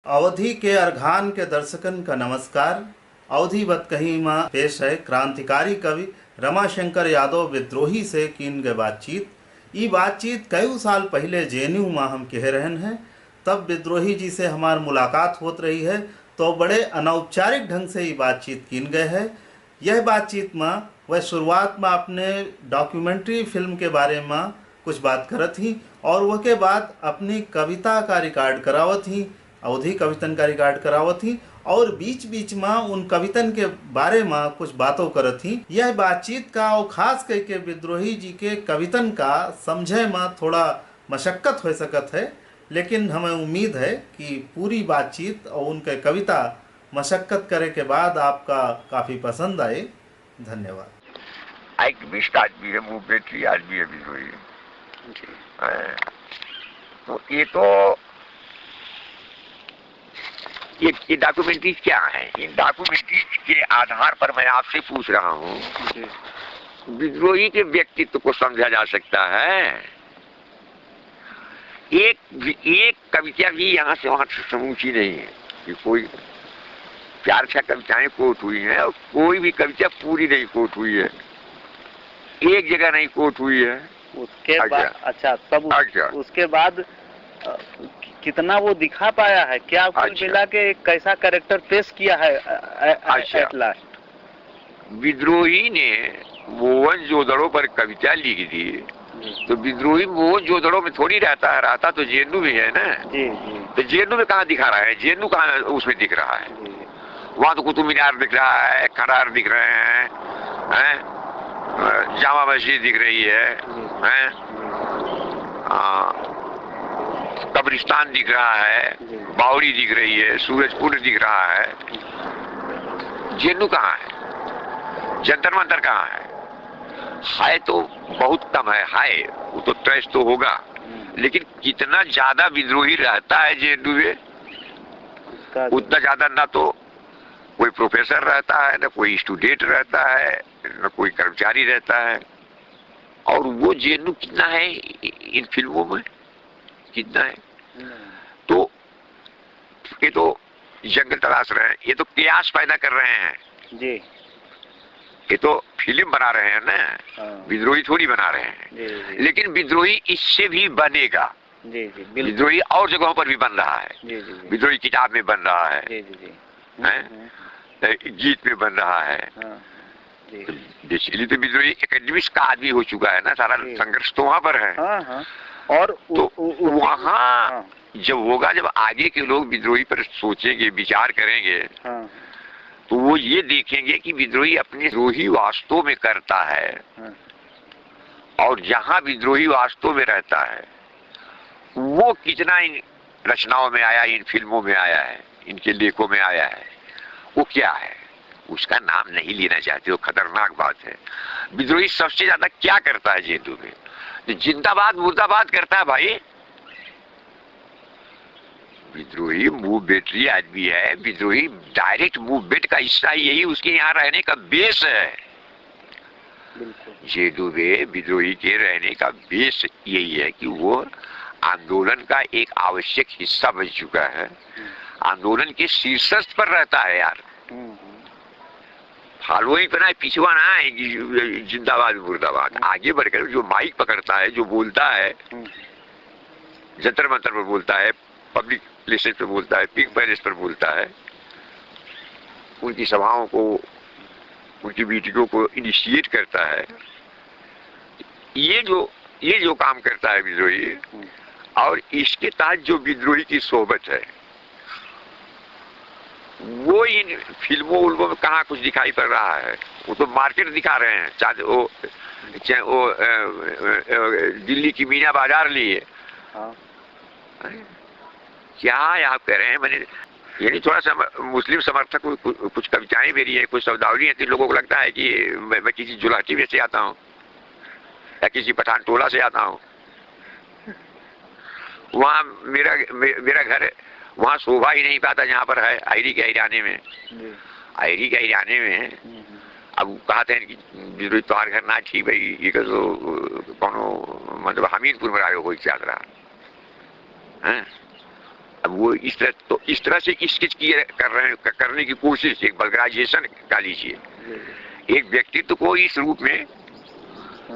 अवधि के अर्घान के दर्शकन का नमस्कार। अवधि बत कहीं माँ पेश है क्रांतिकारी कवि रमाशंकर यादव विद्रोही से कीन गए बातचीत। ये बातचीत कई साल पहले जेएनयू माँ हम कह रहन हैं, तब विद्रोही जी से हमार मुलाकात होत रही है, तो बड़े अनौपचारिक ढंग से ये बातचीत कीन गए है। यह बातचीत माँ वह शुरुआत में अपने डॉक्यूमेंट्री फिल्म के बारे में कुछ बात करत ही और वह के बाद अपनी कविता का रिकॉर्ड करावत ही, अवधि कवितन का रिकॉर्ड करावत ही और बीच बीच में उन कवितन के बारे में कुछ बातों करत ही। यह बातचीत का और खास करके विद्रोही जी के कवितन का समझे में थोड़ा मशक्कत हो सकत है, लेकिन हमें उम्मीद है कि पूरी बातचीत और उनके कविता मशक्कत करे के बाद आपका काफ़ी पसंद आए। धन्यवाद। एक्टिविस्ट आदमी है, मूवमेंटरी आदमी है विद्रोही। तो ये डॉक्यूमेंट्रीज क्या है? इन डॉक्यूमेंट्रीज के आधार पर मैं आपसे पूछ रहा हूँ, विद्रोही के व्यक्तित्व को समझा जा सकता है। एक कविता भी यहाँ से वहां समूची नहीं है कि कोई 4-6 कविताएं कोट हुई हैं और कोई भी कविता पूरी नहीं कोट हुई है, एक जगह नहीं कोट हुई है। उसके बाद अच्छा, तब उसके बाद कितना वो दिखा पाया है क्या? कुल मिला के कैसा कैरेक्टर पेश किया है एट लास्ट? विद्रोही ने मोहन जोदड़ों पर कविता लिख दी, तो विद्रोही मोहन जोदड़ों में थोड़ी रहता है, रहता तो जेएनयू में है ना। जी। तो जेएनयू में कहाँ दिखा रहा है? जेएनयू कहाँ उसमें दिख रहा है? वहाँ तो कुतुब मीनार दिख रहा है, खंडार दिख रहे हैं, जामा मस्जिद दिख रही है, कब्रिस्तान दिख रहा है, बावड़ी दिख रही है, सूरजपुर दिख रहा है। जेएनयू कहाँ है? जंतर मंतर कहाँ है? है तो बहुत कम है, वो तो ट्रेस तो होगा, लेकिन कितना ज्यादा विद्रोही रहता है जेएनयू में, उतना ज्यादा ना तो कोई प्रोफेसर रहता है, ना कोई स्टूडेंट रहता है, ना कोई कर्मचारी रहता है। और वो जेएनयू कितना है इन फिल्मों में, कितना है? तो ये तो जंगल तलाश रहे हैं, ये तो कयास पैदा कर रहे हैं जी। ये तो फिल्म बना रहे हैं ना, विद्रोही थोड़ी बना रहे हैं। जी। लेकिन विद्रोही इससे भी बनेगा। जी, विद्रोही और जगहों पर भी बन रहा है। जी। विद्रोही किताब में बन रहा है, गीत में बन रहा है। बेसिकली तो विद्रोही एकेडमिक्स का आदमी हो चुका है ना, सारा संघर्ष तो वहाँ पर है। और तो वहाँ जब होगा, जब आगे के लोग विद्रोही पर सोचेंगे, विचार करेंगे, तो वो ये देखेंगे कि विद्रोही अपने विद्रोही वास्तव में करता है, और जहाँ विद्रोही वास्तव में रहता है वो कितना इन रचनाओं में आया, इन फिल्मों में आया है, इनके लेखों में आया है, वो क्या है, उसका नाम नहीं लेना चाहते, वो खतरनाक बात है। विद्रोही सबसे ज्यादा क्या करता है जेएनयू में? जिंदाबाद मुर्दाबाद करता है भाई। विद्रोही मूवमेंटरी आदमी है, विद्रोही डायरेक्ट मूवमेंट का हिस्सा यही उसके यहाँ रहने का बेस है। जेएनयू में विद्रोही के रहने का बेस यही है कि वो आंदोलन का एक आवश्यक हिस्सा बन चुका है, आंदोलन के शीर्षस्थ पर रहता है यार। फॉलोइंग पर ना, पिछवा ना है कि जिंदाबाद मुर्दाबाद। आगे बढ़कर जो माइक पकड़ता है, जो बोलता है, जंतर मंतर पर बोलता है, पब्लिक प्लेसेस पर बोलता है, पिंक पैलेस पर बोलता है, उनकी सभाओं को, उनकी मीटिंगों को इनिशिएट करता है, ये जो काम करता है विद्रोही। और इसके तहत जो विद्रोही की सोहबत है वो इन फिल्मों में कहाँ कुछ दिखाई पड़ रहा है? वो तो मार्केट दिखा रहे हैं, चाहे वो दिल्ली की मीना बाजार लिए। क्या आप कह रहे हैं? मैंने यानी थोड़ा सा मुस्लिम समर्थक कुछ कविताएं मेरी है, कुछ शब्दावली है, तो लोगों को लगता है कि मैं किसी जुलाटी में से आता हूँ या किसी पठान टोला से आता हूँ। वहाँ मेरा घर वहाँ शोभा ही नहीं पाता जहाँ पर है आयरी के हिराने में। आयरी के हिराने में अब कहते हैं कि विद्रोही तुम्हारे घर ना ठीक भाई, ये तो कौनो मतलब हमीरपुर में आयो कोई चल रहा है। अब वो इस तरह से स्केच करने की कोशिश, एक वल्गराइजेशन का लीजिए, एक व्यक्तित्व को इस रूप में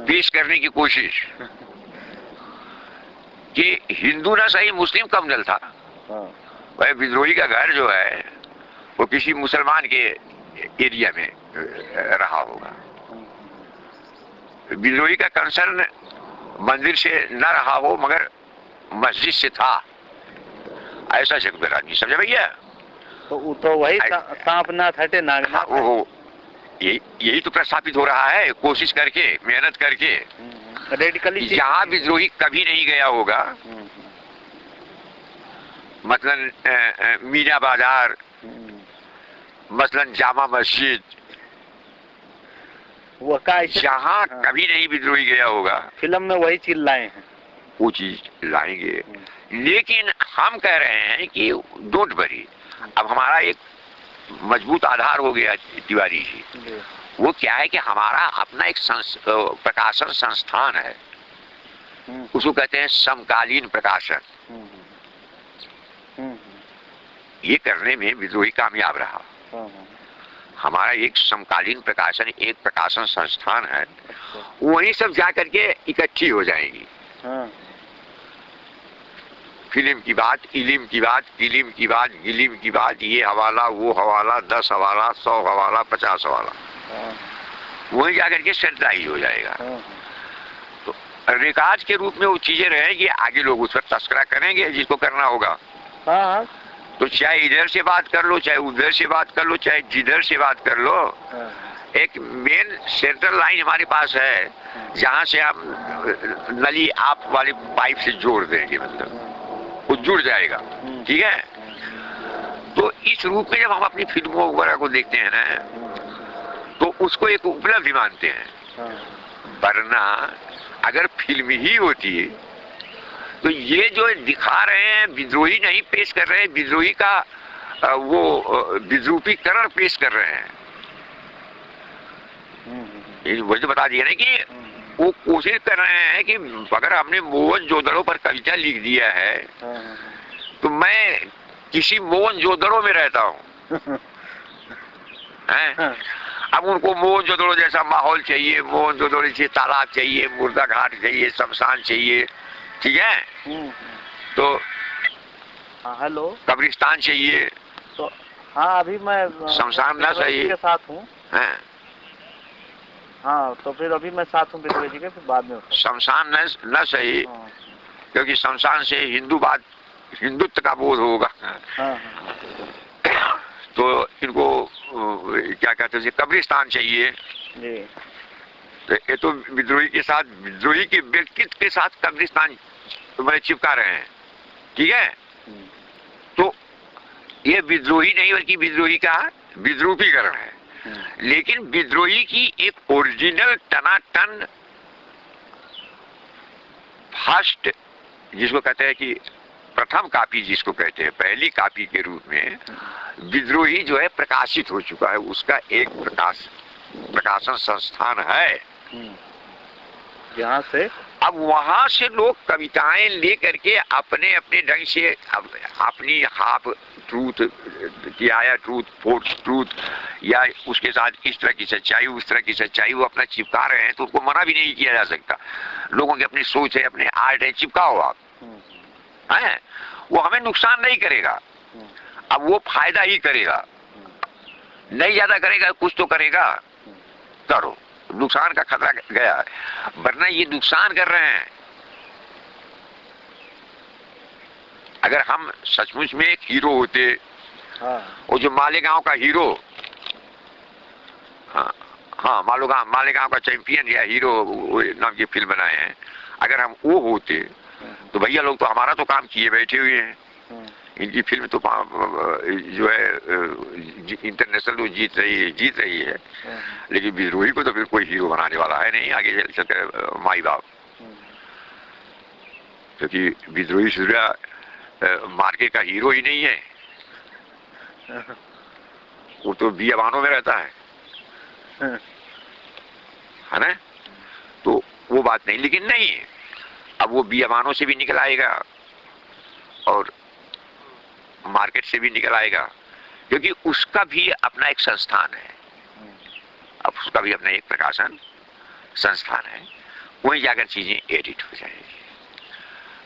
पेश करने की कोशिश कि हिंदू ना सही मुस्लिम कम्युनल था, वह विद्रोही का घर जो है वो किसी मुसलमान के एरिया में रहा होगा। विद्रोही का कंसर्न मंदिर से न रहा हो मगर मस्जिद से था, ऐसा सेकुलर आदमी, समझे भैया? तो वही सांप नाथ हटे नागनाथ। वो यही तो प्रस्थापित हो रहा है, कोशिश करके, मेहनत करके। रेडिकली जहाँ विद्रोही कभी नहीं गया होगा, मसलन मीना बाजार, मसलन जामा मस्जिद, वो का जहाँ कभी नहीं विद्रोही गया होगा, फिल्म में वही चीज लाए हैं, वो चीज लाएंगे। लेकिन हम कह रहे हैं कि डोंट वरी, अब हमारा एक मजबूत आधार हो गया तिवारी जी। वो क्या है कि हमारा अपना एक प्रकाशन संस्थान है, उसको कहते हैं समकालीन प्रकाशन। ये करने में विद्रोही कामयाब रहा। हमारा एक समकालीन प्रकाशन, एक प्रकाशन संस्थान है, वही सब जा करके इकट्ठी हो जाएंगी। फिल्म की बात, इलिम की बात, किलिम की बात, गिलिम की बात, ये हवाला, वो हवाला, 10 हवाला, 100 हवाला, 50 हवाला, वही जाकर के सेंट्राइज हो जाएगा। तो रिकार्ड के रूप में वो चीजें रहेंगी, आगे लोग उस पर तस्करा करेंगे जिसको करना होगा। तो चाहे इधर से बात कर लो, चाहे उधर से बात कर लो, चाहे जिधर से बात कर लो, एक मेन सेंट्रल लाइन हमारे पास है जहां से हम नली आप वाले पाइप से जोड़ देंगे, मतलब वो जुड़ जाएगा। ठीक है? तो इस रूप में जब हम अपनी फिल्मों वगैरह को देखते हैं ना, तो उसको एक उपलब्धि मानते हैं। वरना अगर फिल्म ही होती है तो ये जो दिखा रहे हैं, विद्रोही नहीं पेश कर रहे हैं, विद्रोही का वो विद्रूपीकरण पेश कर रहे हैं। वही तो बता दिया ना कि वो कोशिश कर रहे हैं कि अगर हमने मोहनजोदड़ो पर कविता लिख दिया है तो मैं किसी मोहनजोदड़ो में रहता हूँ। अब उनको मोहनजोदड़ो जैसा माहौल चाहिए, मोहनजोदड़ो जैसे तालाब चाहिए, मुर्दा घाट चाहिए, शमशान चाहिए, ठीक है? तो हेलो, कब्रिस्तान चाहिए। तो हाँ, अभी मैं शमशान न सही के साथ हूँ। हाँ, तो फिर अभी मैं साथ हूँ विद्रोही जी के, फिर बाद में शमशान न सही, क्योंकि शमशान से हिंदुत्व का बोध होगा। तो इनको क्या कहते हैं, कब्रिस्तान चाहिए। तो ये तो विद्रोही के साथ, विद्रोही के व्यक्तित्व के साथ कब्रिस्तान मैंने चिपका रहे हैं। ठीक है? तो ये विद्रोही नहीं बल्कि विद्रोही का विद्रूपीकरण है। लेकिन विद्रोही की एक ओरिजिनल टनाटन फर्स्ट, जिसको कहते हैं कि प्रथम कापी, जिसको कहते हैं पहली कापी के रूप में विद्रोही जो है प्रकाशित हो चुका है। उसका एक प्रकाशन संस्थान है जहाँ से अब वहां से लोग कविताएं ले करके अपने अपने ढंग से अपनी हाफ ट्रूथ, किया ट्रूथ, फोर्थ ट्रूथ, या उसके साथ इस तरह की सच्चाई, उस तरह की सच्चाई वो अपना चिपका रहे हैं। तो उनको मना भी नहीं किया जा सकता। लोगों की अपनी सोच है, अपने आर्ट है, चिपकाओ आप, है वो हमें नुकसान नहीं करेगा। अब वो फायदा ही करेगा, नहीं ज्यादा करेगा, कुछ तो करेगा, करो। नुकसान का खतरा गया, वरना ये नुकसान कर रहे हैं। अगर हम सचमुच में एक हीरो होते, वो जो मालेगांव का हीरो, हाँ मालेगांव का चैंपियन या हीरो नाम की फिल्म बनाए हैं, अगर हम वो होते तो भैया लोग तो हमारा तो काम किए बैठे हुए हैं। इनकी फिल्म तो जो है इंटरनेशनल जीत रही है, लेकिन विद्रोही को तो फिर कोई हीरो बनाने वाला है नहीं आगे चलकर माई बाप, क्योंकि विद्रोही सूर्या मार्केट का हीरो ही नहीं है, वो तो बियाबानों में रहता है ना। तो वो बात नहीं, लेकिन नहीं, अब वो बियाबानों से भी निकल आएगा और मार्केट से भी निकल आएगा, क्योंकि उसका भी अपना एक संस्थान है, अब उसका भी अपना एक प्रकाशन संस्थान है, वहीं जाकर चीजें एडिट हो जाएगी,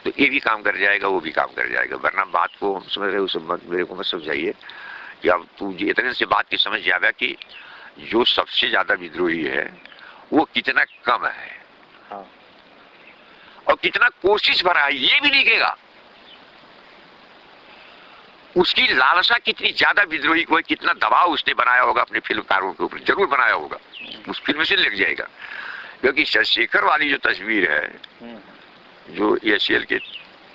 तो ये भी काम कर जाएगा, वो भी काम कर जाएगा। वरना बात को हम समझ रहे, उस मेरे को मत समझाइए कि अब तू इतने से बात की समझ जाएगा कि जो सबसे ज्यादा विद्रोही है वो कितना कम है, हाँ। और कितना कोशिश भरा है ये भी दिखेगा, उसकी लालसा कितनी ज्यादा विद्रोही को है, कितना दबाव उसने बनाया होगा अपने फिल्मकारों के ऊपर, जरूर बनाया होगा, उस फिल्म से लग जाएगा। क्योंकि चंद्रशेखर वाली जो तस्वीर है जो एशियल के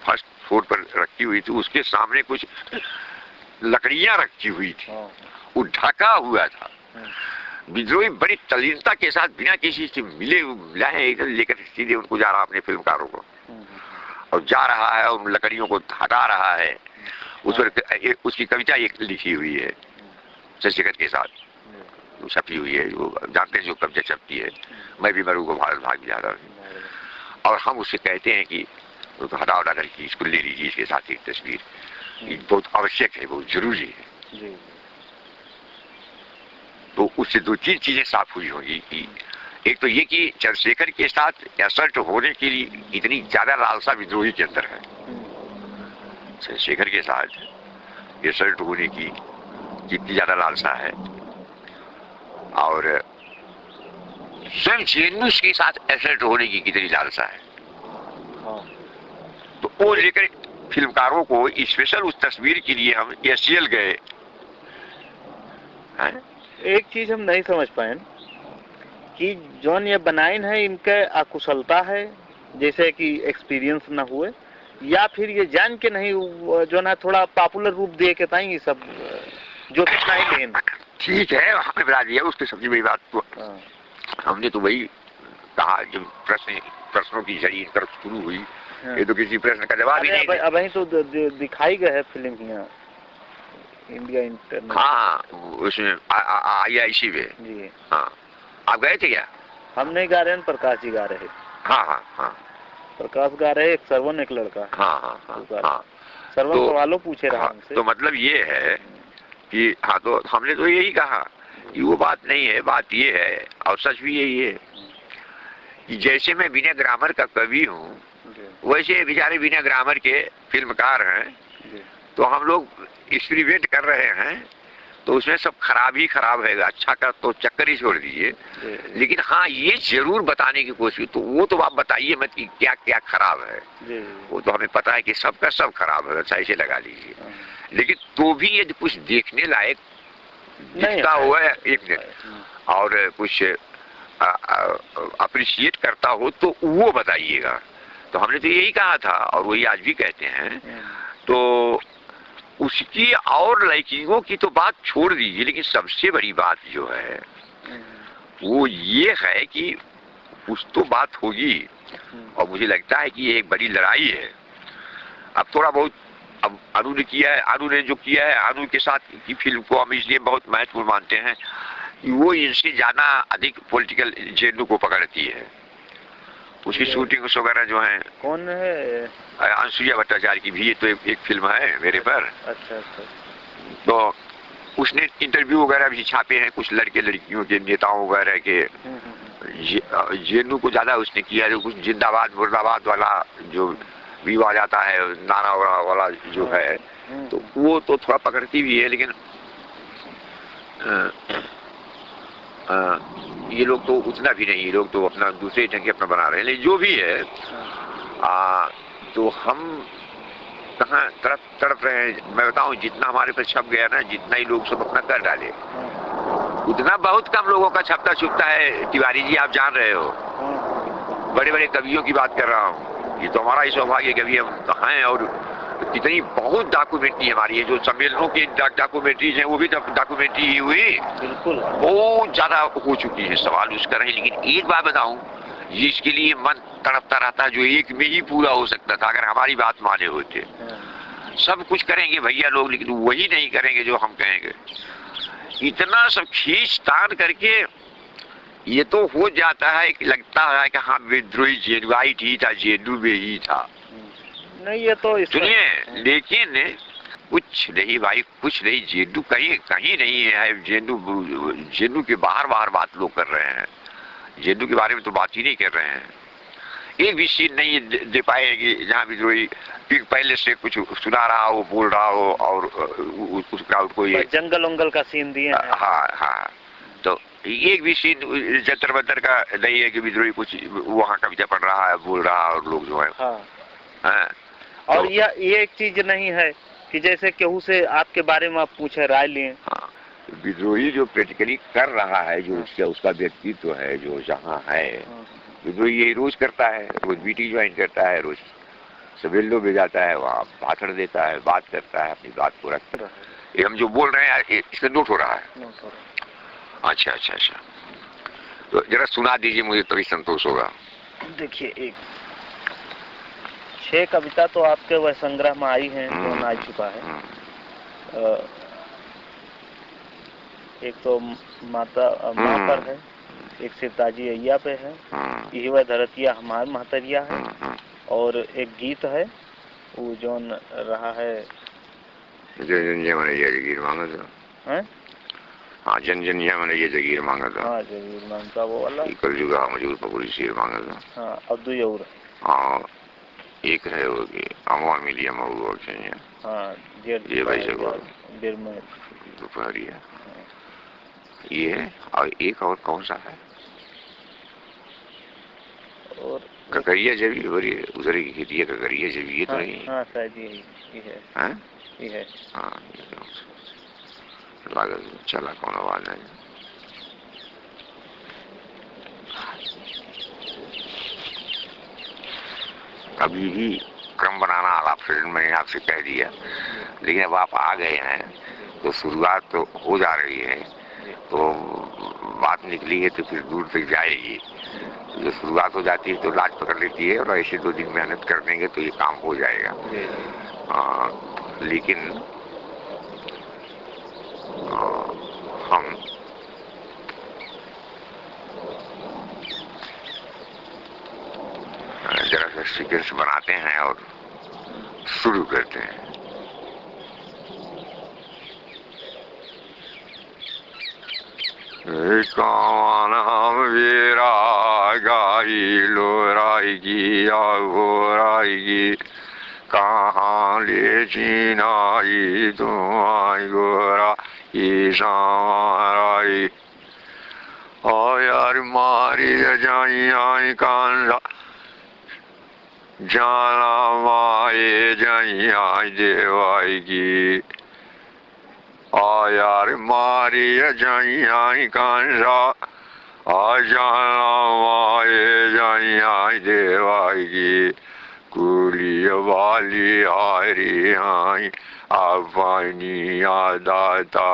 फर्स्ट फ्लोर पर रखी हुई थी, उसके सामने कुछ लकड़ियां रखी हुई थी, वो ढका हुआ था। विद्रोही बड़ी तल्लीनता के साथ बिना किसी से मिलाए इधर लेकर सीधे उनको जा रहा अपने फिल्मकारों को, और जा रहा है उन लकड़ियों को हटा रहा है। उस पर उसकी कविता एक लिखी हुई है चंद्रशेखर के साथ, वो छपी हुई है, वो जानते हैं जो कविता छपती है, मैं भी मरू को भारत भाग जा रहा हूँ, और हम उससे कहते हैं कि उसको हटा उठा करके इसको ले लीजिए, इसके साथ एक तस्वीर, ये बहुत आवश्यक है, बहुत जरूरी है। तो उससे दो तीन चीजें साफ हुई होंगी कि एक तो ये कि चंद्रशेखर के साथ असर्ट होने के लिए इतनी ज्यादा लालसा विद्रोही के अंदर है, चंद्रशेखर के साथ असर्ट होने की जितनी ज्यादा लालसा है, और स्वयं जेएनयू के साथ असर्ट होने की कितनी लालसा है, तो वो लेकर फिल्मकारों को स्पेशल उस तस्वीर के लिए हम एशियल गए हैं। एक चीज हम नहीं समझ पाए कि जौन ये बनाइन है इनके अकुशलता है, जैसे कि एक्सपीरियंस ना हुए, या फिर ये जान के नहीं जो ना थोड़ा पॉपुलर रूप दे के ताई सब जो नहीं लेन। ठीक है, हमें बता दिया उसके सबसे बड़ी बात तो हमने तो वही कहा, जब प्रश्नों की शरीर तरफ शुरू हुई, ये तो किसी प्रश्न का जवाब ही नहीं। अब तो दिखाई गए है फिल्म यहाँ इंडिया इंटरनेशनल, हाँ उसमें IIC में जी। हाँ, आप गए थे क्या? हम नहीं गा रहे हैं, प्रकाश जी गा रहे। हाँ हाँ हाँ, प्रकाश गा रहे, एक सरवन एक लड़का। हाँ हाँ हाँ हाँ, सरवन तो, सवालों पूछे रहा हमसे। तो मतलब ये है कि हाँ, तो हमने तो यही कहा कि वो बात नहीं है, बात ये है, और सच भी यही है कि जैसे मैं बिना ग्रामर का कवि हूँ, वैसे बेचारे बिना ग्रामर के फिल्मकार हैं, तो हम लोग एक्सपेरिमेंट कर रहे हैं, तो उसमें सब खराब ही खराब है, अच्छा का तो चक्कर ही छोड़ दीजिए। लेकिन हाँ, ये जरूर बताने की कोशिश, तो वो तो आप बताइए मत कि क्या क्या खराब है, वो तो हमें पता है कि सबका सब खराब है, अच्छा इसे लगा लीजिए। लेकिन तो भी यदि कुछ देखने लायक दिखता हुआ है एक दिन, और कुछ अप्रिशिएट करता हो, तो वो बताइएगा। तो हमने तो यही कहा था, और वही आज भी कहते हैं। तो उसकी और लाइकिंगों की तो बात छोड़ दीजिए, लेकिन सबसे बड़ी बात जो है वो ये है कि कुछ तो बात होगी, और मुझे लगता है कि ये एक बड़ी लड़ाई है। अब थोड़ा बहुत अब अनु ने किया है, अनु ने जो किया है, अनु के साथ की फिल्म को हम इसलिए बहुत महत्वपूर्ण मानते हैं कि वो इनसे ज्यादा अधिक पॉलिटिकल जेएनयू को पकड़ती है। उसकी शूटिंग वगैरह जो है, कौन है, अनुसुईया भट्टाचार्य की भी तो एक फिल्म है मेरे पर। अच्छा अच्छा। तो उसने इंटरव्यू वगैरह भी छापे हैं, कुछ लड़के लड़कियों के नेताओं वगैरह के, जेएनयू को ज्यादा उसने किया, जो कुछ जिंदाबाद मुर्दाबाद वाला जो व्यू आ जाता है, नारा वाला जो है, तो वो तो थोड़ा पकड़ती भी है। लेकिन ये लोग तो उतना भी नहीं, ये लोग तो अपना दूसरे ढंग के अपना बना रहे हैं। लेकिन जो भी है, तो हम कहाँ तड़प रहे हैं। मैं बताऊं, जितना हमारे पर छप गया ना, जितना ही लोग सब अपना कर डाले, उतना बहुत कम लोगों का छपता छुपता है। तिवारी जी, आप जान रहे हो, बड़े बड़े कवियों की बात कर रहा हूँ, ये तो हमारा ही सौभाग्य कवि हम हैं। और कितनी बहुत डॉक्यूमेंट्री हमारी है, जो सम्मेलनों की डॉक्यूमेंट्रीज हैं, वो भी डॉक्यूमेंट्री ही हुई, बिल्कुल बहुत ज्यादा हो चुकी है, सवाल उसका नहीं। लेकिन एक बात बताऊं, जिसके लिए मन तड़पता रहता है, जो एक में ही पूरा हो सकता था अगर हमारी बात माने होते। सब कुछ करेंगे भैया लोग, लेकिन वही नहीं करेंगे जो हम कहेंगे। इतना सब खींच तान करके ये तो हो जाता है कि लगता है कि हाँ, विद्रोही जेएनयू ही था, जेएनयू में ही था। नहीं, ये तो सुनिए, लेकिन कुछ नहीं भाई, कुछ नहीं। जेनू कहीं कहीं नहीं है। जेनू के बाहर बाहर बात लोग कर रहे हैं। जेनू के बारे में तो बात ही नहीं कर रहे हैं। एक भी सीन नहीं दे पाएगी जहाँ विद्रोही पहले से कुछ सुना रहा हो, बोल रहा हो और उसका कोई जंगल उंगल का सीन दिए हैं। हाँ हाँ, तो एक भी सीन जंतर मंतर का नहीं है कि विद्रोही कुछ वहाँ कविता पढ़ रहा है, बोल रहा है और लोग जो है। हाँ। और तो, ये एक चीज नहीं है कि जैसे केहू से आपके बारे में आप पूछे, राय लिए। हाँ, विद्रोही जो प्रैक्टिकली कर रहा है, जो उसका व्यक्तित्व है, जो जहाँ है, विद्रोही यही रोज करता है। रोज बीटी ज्वाइन करता है, रोज सवेल्लो में जाता है, वहाँ भाषण देता है, बात करता है, अपनी बात को रखता है। ये हम जो बोल रहे हैं इसमें नोट हो रहा है। अच्छा अच्छा अच्छा, तो जरा सुना दीजिए मुझे, तभी संतोष होगा। देखिए, एक 6 कविता तो आपके वह संग्रह में आई हैं, जो आ चुका है। एक तो माँ पर है, एक सिरताजी अय्या पे है, यही वह धरतिया हमार महतरिया है, और एक गीत है वो जोन रहा है जन जन ये जगीर मांगा था। हाँ, जन जन ये जगीर मांगा था। हाँ, जगीर मांगता वो वाला। कल जुगा मजूर पपुरी शेर मांगा था। हाँ, अब दो और। हाँ, एक है वो कि अमवा मिलिया मऊ चाहिए। हाँ, ये भाई जगह बिर में दोपहरिया ये है। और एक और कौन सा है? और ककरिया जब उधर की खेती है, ककरिया जब ये तो नहीं। हाँ शायद ये है। ये है। हाँ, लागत चला कौन आवाज है। अभी ही क्रम बनाना आलाप मैंने आपसे कह दिया, लेकिन अब आप आ गए हैं तो शुरुआत तो हो जा रही है, तो बात निकली है तो फिर दूर तक जाएगी। जो शुरुआत हो जाती है तो लाज पकड़ लेती है, और ऐसे 2 दिन मेहनत कर देंगे तो ये काम हो जाएगा। लेकिन हम जरा सा सीक्वेंस बनाते हैं और शुरू करते हैं। कान वीरा गाई लोराएगी आएगी, कहाँ ले चीनाई तुम्हारी गोरा ईशाराई। ओ यार मारी जाई आई कान जाना माए जाई आई देवाएगी। आ यार मारी जाई आई कांसा, आ जाना माए जाई आई देवाएगी। कुली वाली हारी आई अपनी आदाता,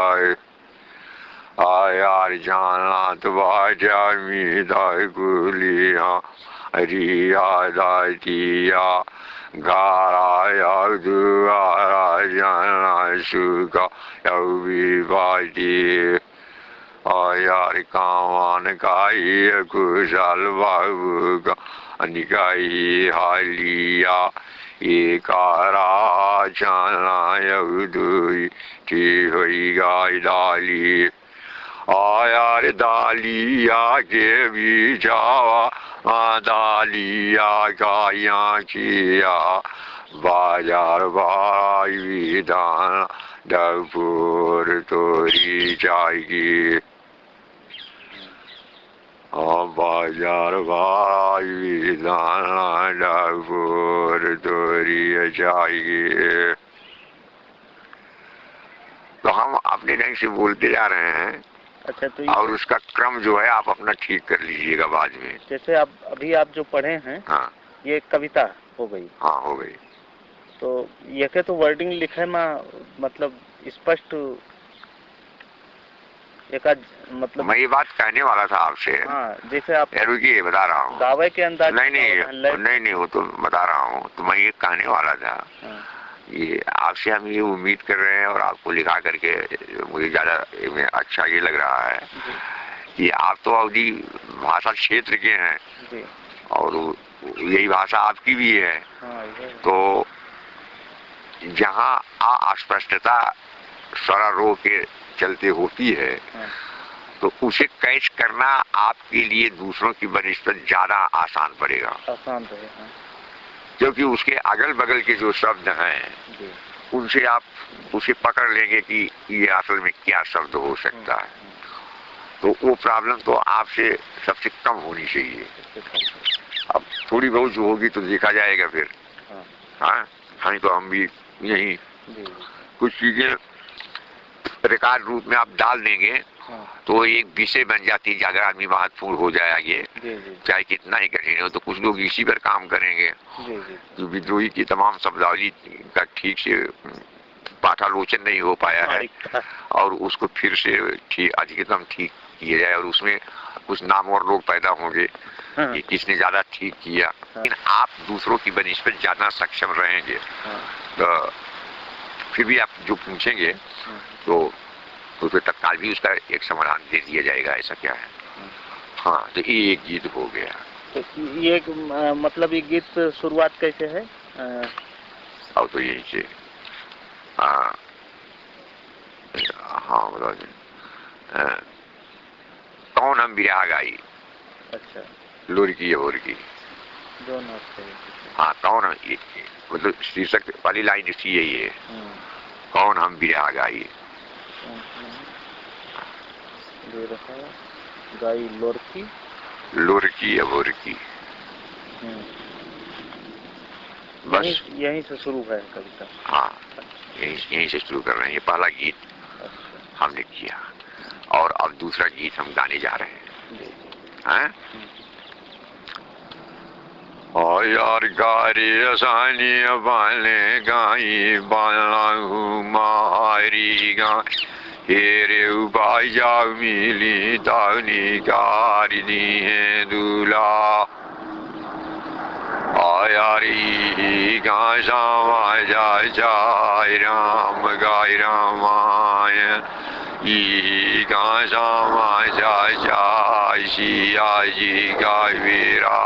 आ यार जाना तो बाजा मीदा कुलिया हरी आदातिया। गारा दुआरा जाना सुखा बाटी। और यार कामान काई कुशल बाबू का निकाई हालिया। एकारा जाना दुई की हुई गाय डाली। आयार दालिया के भी जावा दालिया गाया किया। बाजार भाई विधान डपुर तोरी जाएगी। बाजार भाई विधान डपुर तोरी जाएगी। तो हम अपने ढंग से बोलते जा रहे हैं। अच्छा, तो और उसका क्रम जो है आप अपना ठीक कर लीजिएगा बाद में। जैसे अभी आप जो पढ़े हैं, हाँ, ये कविता हो गई। हाँ, हो गई। तो ये के तो वर्डिंग लिखे में मतलब स्पष्ट एक मतलब मैं ये बात कहने वाला था आपसे। हाँ, जैसे आप रुकिए बता रहा हूँ। दावे के अंदाज नहीं वो तो बता रहा हूँ। तो मैं ये कहने वाला था। हाँ। ये आपसे हम ये उम्मीद कर रहे हैं, और आपको लिखा करके मुझे ज्यादा अच्छा ये लग रहा है कि आप तो अवधि भाषा क्षेत्र के हैं और यही भाषा आपकी भी है। हाँ, तो जहाँ अस्पष्टता स्वरारोह के चलते होती है तो उसे कैच करना आपके लिए दूसरों की बनिस्बत ज्यादा आसान पड़ेगा, आसान रहेगा, क्योंकि उसके अगल बगल के जो शब्द हैं उनसे आप उसे पकड़ लेंगे कि ये असल में क्या शब्द हो सकता है। तो वो प्रॉब्लम तो आपसे सबसे कम होनी चाहिए। अब थोड़ी बहुत जो होगी तो देखा जाएगा फिर। हाँ, तो हम भी यही कुछ चीजें रिकॉर्ड रूप में आप डाल देंगे तो एक विषय बन जाती है। अगर आदमी महत्वपूर्ण हो जाएगा चाहे कितना ही कठिन हो, तो कुछ लोग इसी पर काम करेंगे। विद्रोही की तमाम शब्दावली का ठीक से पाठालोचन नहीं हो पाया है और उसको फिर से अधिकतम ठीक किया जाए, और उसमें कुछ नाम और लोग पैदा होंगे कि किसने ज्यादा ठीक किया। लेकिन आप दूसरों की बनिस्बत ज्यादा सक्षम रहेंगे तो फिर भी आप जो पूछेंगे तो फिर तत्काल भी उसका एक समाधान दे दिया जाएगा। ऐसा क्या है? हाँ, तो ये एक गीत हो गया। तो ये मतलब ये गीत शुरुआत कैसे है? अब तो यही से हाँ बताओ कौन हम बिरहा गाई। अच्छा, लोरकी या बोरकी दोनों। हाँ, कौन हम, मतलब शीर्षक वाली लाइन इसकी यही है, कौन हम बिरहा गाई। गाई लोरकी, लोरकी या बोरकी, बस यहीं से शुरू है कविता। हाँ, यहीं से शुरू कर रहे हैं। ये पहला गीत हमने किया और अब दूसरा गीत हम गाने जा रहे हैं। और यार गारी आसानी बाले गाई बाला मारी गा हेरे उबाई जा मिली तावनी गारी दी है दूला आयारी गा श्यामा जाय राम गाय रामायण ई गा श्यामा जाय सिया जी गाय वीरा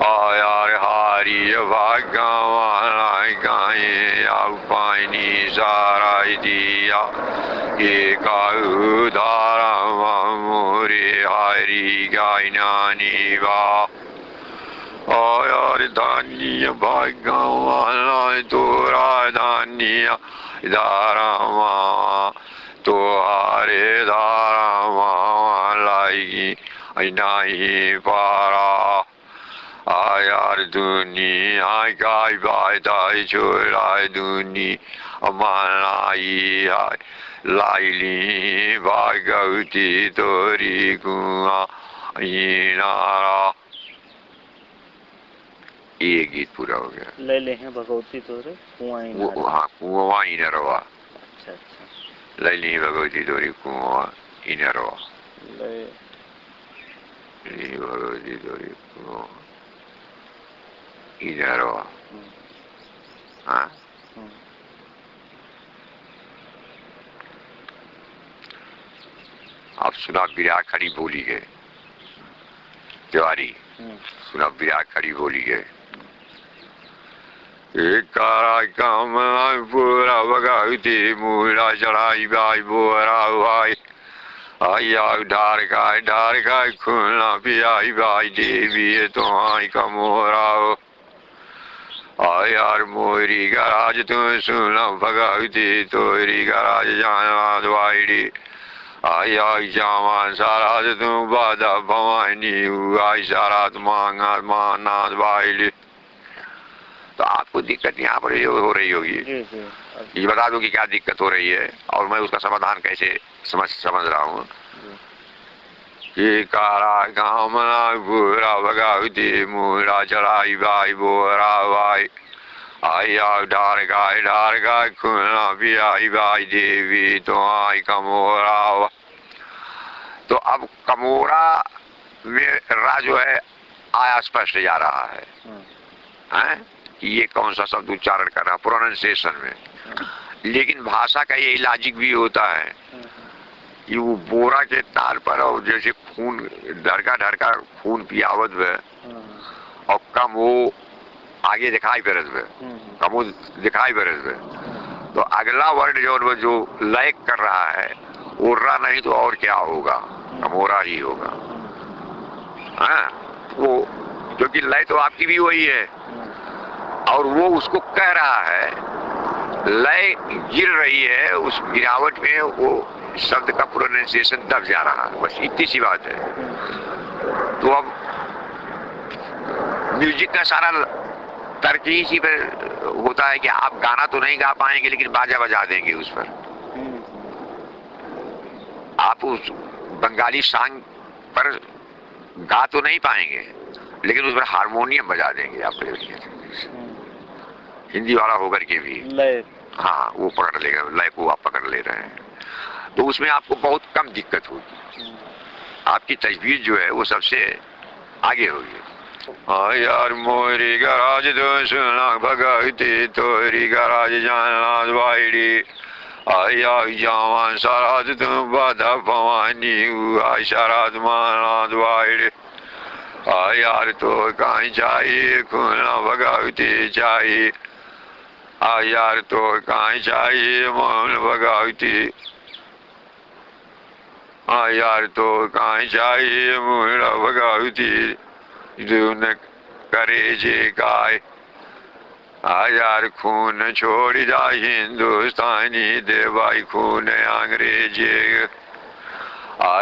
आयार हारी भगवान गाये पानी सारा दिया ये उदारा मोरे हरी गाय नानी बा आयार धान्य भगवान तोरा धान्य दारा तो हारे दारा लागी नहीं पारा आयार दुनिया गाय बाय छोड़ा दुनी अमानाई लाइली भागवती तोरी कुआ नारा। ये गीत पूरा हो गया। ले ले हैं भगवती तोरे कुआं ही नारा। हाँ, कुआं ही नरवा। अच्छा, ले ली भगवती तोरी कुआं ही नरवा। ले भगवती तोरी कुआं इधर हो। हाँ, अब सुना बिरा खड़ी बोली गए तिवारी, सुना बिरा खड़ी बोली गए एक कारा काम पूरा भगवती मूला चढ़ाई भाई बोरा भाई आया ढार का खुलना पियाई भाई देवी तो आई का मोरा हो आयार मोरी गराज तुम सुना भगवती तोरी गराज जाना दवाई आया जामान सारा तुम बाधा भवानी आई सारा मांगा माना दवाई। तो आपको दिक्कत यहाँ पर हो रही होगी, ये बता दो कि क्या दिक्कत हो रही है और मैं उसका समाधान कैसे समझ रहा हूँ। ये कारा गाँव बुरा भगवती मूला चढ़ाई भाई बोरा भाई आया ढार का खुलना भी आई भाई देवी तो आई कमोरा। तो अब कमोरा में रा जो है आया स्पष्ट जा रहा है कि ये कौन सा शब्द उच्चारण कर रहा प्रोनाउंसिएशन में। लेकिन भाषा का ये लॉजिक भी होता है कि वो बोरा के तार पर और जैसे खून ढरका खून पियावत है और कम वो आगे दिखाई परत में, कमू दिखाई परत में, तो अगला वर्ड जो लय कर रहा है, उर्रा नहीं तो और क्या होगा, कमोरा ही होगा। हाँ, वो क्योंकि लय तो आपकी भी वही है, और वो उसको कह रहा है, लय गिर रही है, उस गिरावट में वो शब्द का प्रोनाउंसिएशन दब जा रहा है, बस इतनी सी बात है। तो अब म्यूजिक का सारा तर्क ही इसी पर होता है कि आप गाना तो नहीं गा पाएंगे, लेकिन बाजा बजा देंगे उस पर। आप उस बंगाली सॉन्ग पर गा तो नहीं पाएंगे, लेकिन उस पर हारमोनियम बजा देंगे आप। हिंदी वाला होकर के भी लय, हाँ, वो पकड़ लेगा, लय को आप पकड़ ले रहे हैं, तो उसमें आपको बहुत कम दिक्कत होगी। आपकी तजवीज जो है वो सबसे आगे होगी। यार मोरी गराज तो सुना भगवती तोरी गराज जानना वाइडी, आया जवान शराद तुम बाधा भवानी हुआ शराद माना वाइडी, यार तो कहीं चाहिए खुना भगवती चाहिए, यार तो कहीं चाहिए मोहन भगवती, यार तो कहीं चाहिए मोहन भगवती, दून करे जे काय, यार खून छोड़ जा हिंदुस्तानी दे भाई खून अंग्रेजी,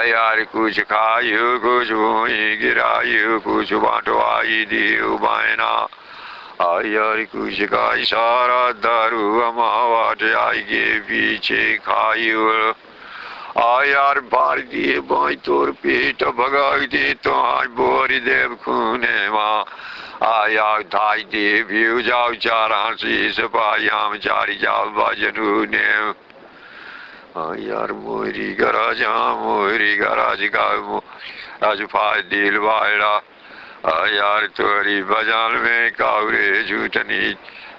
यार कुछ खायु कुछ भूमि गिरायु कुछ बांटवाई दियो बायना, यार कुछ का इशारा दारू अमावाट आई के पीछे खायु, यार भारतीय बाई तोर पेट भगवती तुम्हार बोरी देव खूने माँ, आया धाई देव जाओ चारा शीस पायाम चारी जाओ भजनू ने, यार मोरी गराज का राज फाय दिल वायरा, यार तोरी बजान में कावरे झूठनी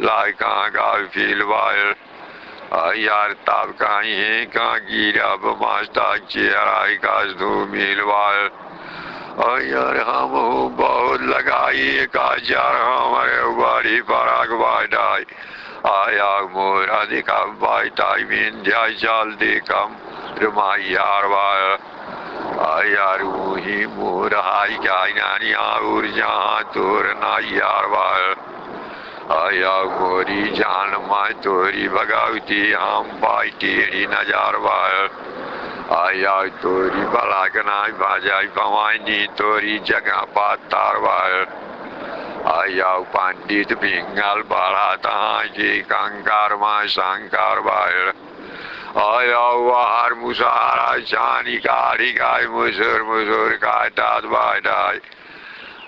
लाए कहाँ का फील वायर, यार ताप कहीं है कहाँ गिरा बमास्ता चेहरा का धूमिल वायर, यार हम बहुत लगाई का जार हमारे बड़ी पराग बाई, आया मोरा दिखा बाई टाइमिन जाय चाल देखम रमाई यार वायर, यार वही मोर हाई क्या नानी और जहाँ तोर ना यार वायर, आया मोरी जान माय तोरी भगवती हम बाई टेढ़ी नजार वायर, आया तोरी बलागना बाजाई भवानी तोरी जगह पातार वायर, आया पंडित पिंगल बड़ा तहाँ के कंकार माय शंकर वायर, आया वार मुसारा चानी कारी गाय मुसुर काटात बाय,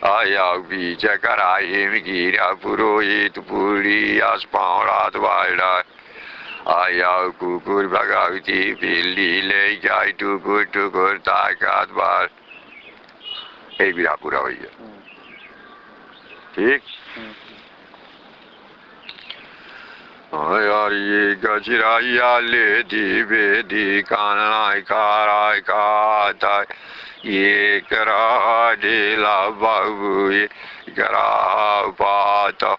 आया बीच कराही में गिरा पुरोहित पूरी आस पावरात बायडा, आया कुकुर भगवती बिल्ली ले जाए टुकुर टुकुर ताकत बार, एक बिरा पूरा हो गया। ठीक, यार ये गजराइया ले दी बेदी कानाई काराय काता, ये करा ढेला बाबू ये करा पाता,